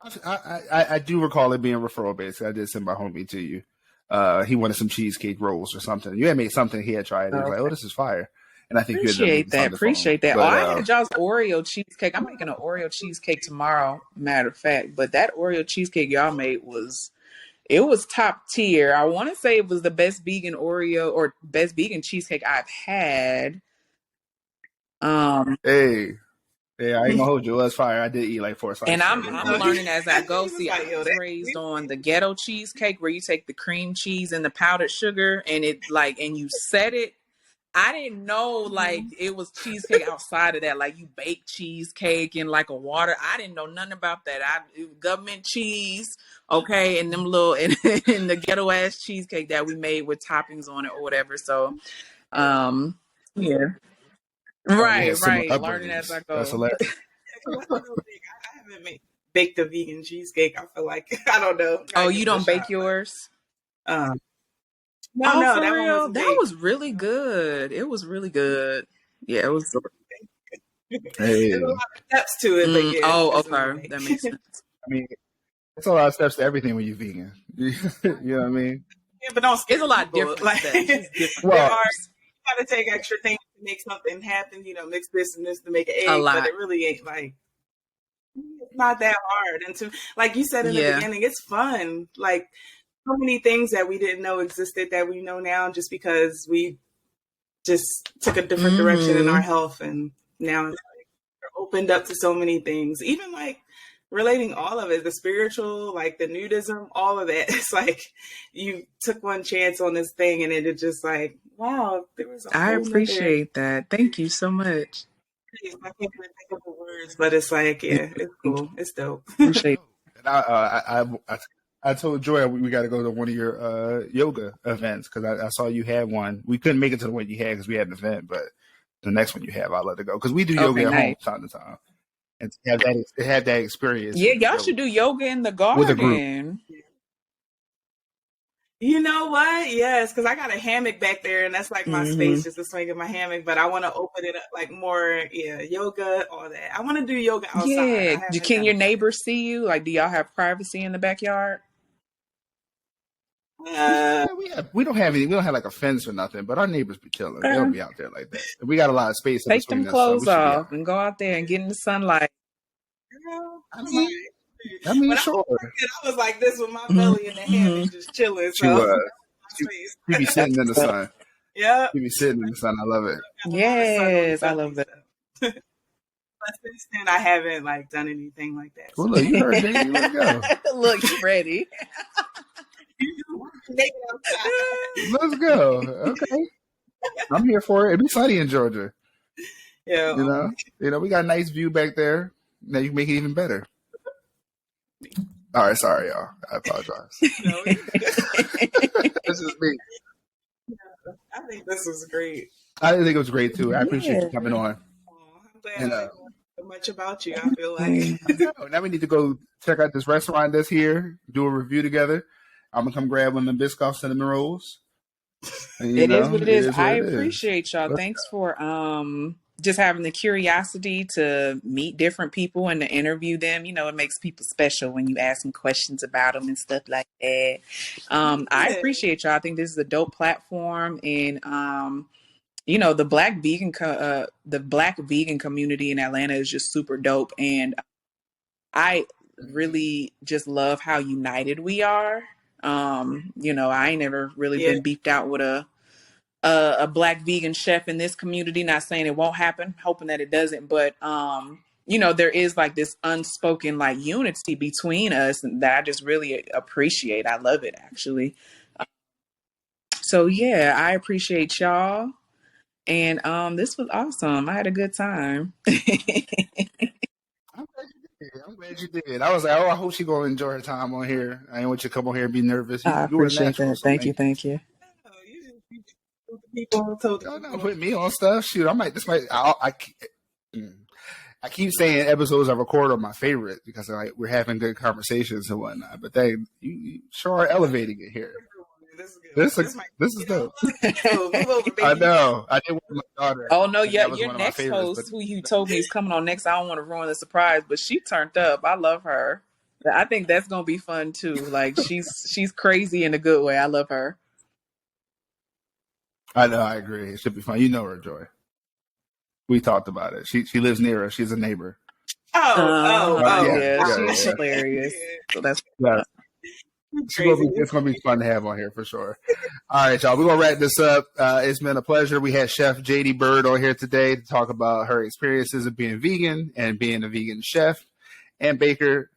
I I do recall it being referral based. I did send my homie to you. He wanted some cheesecake rolls or something. You had made something he had tried. He was like, "Oh, this is fire," and I think you ended up getting something Appreciate that. But, I had y'all's Oreo cheesecake. I'm making an Oreo cheesecake tomorrow, matter of fact. But that Oreo cheesecake y'all made was top tier. I want to say it was the best vegan Oreo or best vegan cheesecake I've had. Hey, I ain't gonna hold you. It was fire. I did eat like 4 slices. And I'm learning as I go. See, I was raised on the ghetto cheesecake where you take the cream cheese and the powdered sugar and and you set it. I didn't know like it was cheesecake outside of that. Like you bake cheesecake in like a water. I didn't know nothing about that. It was government cheese, okay, and them little and the ghetto ass cheesecake that we made with toppings on it or whatever. So, yeah. Right. Learning as I go. That's hilarious. I haven't baked a vegan cheesecake. I feel like I don't know. Oh, you don't bake yours? No, that was really good. It was really good. Yeah, it was. Hey. There's a lot of steps to it. But yeah, okay, that makes sense. I mean, it's a lot of steps to everything when you're vegan. You know what I mean? Yeah, but don't. It's a lot different. Like, different. Well, you got to take extra things to make something happen. Mix this and this to make an egg. But it really ain't like. It's not that hard, and to like you said in the beginning, it's fun. Like so many things that we didn't know existed that we know now, just because we just took a different direction in our health, and now it's like we're opened up to so many things. Even like relating all of it, the spiritual, like the nudism, all of that. It's like you took one chance on this thing, and it just like wow, there was. I appreciate that. Thank you so much. I can't even think of the words, but it's like, yeah, it's cool. It's dope. Appreciate it. And I told Joy we got to go to one of your yoga events because I saw you had one. We couldn't make it to the one you had because we had an event, but the next one you have, I'll let it go because we do yoga at home time to time and to have that experience. Yeah, y'all should do yoga in the garden with a group. You know what? Yes, because I got a hammock back there, and that's like my space just to swing in my hammock. But I want to open it up like more, yoga, all that. I want to do yoga outside. Yeah, can your neighbors see you? Like, do y'all have privacy in the backyard? We don't have any. We don't have like a fence or nothing, but our neighbors be chilling. They don't be out there like that. We got a lot of space. Take them clothes off and go out there and get in the sunlight. I mean, sure. I was like this with my belly in the hammock, just chilling. She be sitting in the sun. Yeah, she be sitting in the sun. I love it. Yes, I love that. But since then, I haven't like done anything like that. Well, look, you heard Jadie. Let's go. Look, you ready? Let's go. Okay, I'm here for it. It'd be sunny in Georgia. Yeah, you know, we got a nice view back there. Now you can make it even better. All right, sorry, y'all. I apologize. This is me. I think this was great. I think it was great too. I appreciate you coming on. I'm glad I know so much about you. I feel like now we need to go check out this restaurant that's here, do a review together. I'm gonna come grab one of the Biscoff cinnamon rolls. And, it is what it is. I appreciate y'all. Thanks for just having the curiosity to meet different people and to interview them. You know, it makes people special when you ask them questions about them and stuff like that. I appreciate y'all. I think this is a dope platform, and the Black vegan community in Atlanta is just super dope, and I really just love how united we are. I ain't never really been beefed out with a Black vegan chef in this community. Not saying it won't happen, hoping that it doesn't, but there is like this unspoken like unity between us that I just really appreciate. I love it actually. So yeah, I appreciate y'all, and this was awesome. I had a good time. I'm glad you did. I was like, I hope she's gonna enjoy her time on here. I ain't want you to come on here and be nervous. I appreciate that. Thank you. People told don't put me on stuff. Shoot, I keep saying episodes I record are my favorite because we're having good conversations and whatnot. But you sure are elevating it here. This is dope. I know. I did with my daughter. Oh no, your next host, who you told me is coming on next. I don't want to ruin the surprise, but she turned up. I love her. I think that's gonna be fun too. Like she's crazy in a good way. I love her. I know, I agree. It should be fun. You know her, Joy. We talked about it. She lives near us. She's a neighbor. She's hilarious. So that's it's gonna be fun to have on here for sure. All right, y'all. We're gonna wrap this up. It's been a pleasure. We had Chef Jadie Byrd on here today to talk about her experiences of being vegan and being a vegan chef and baker.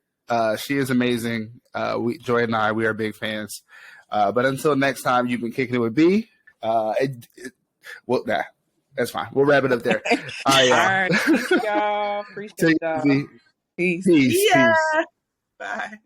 She is amazing. Joy and I, we are big fans. But until next time, you've been kicking it with B. That's fine. We'll wrap it up there. All right, y'all. All right. Peace, y'all. Appreciate y'all. Peace. Yeah. Bye.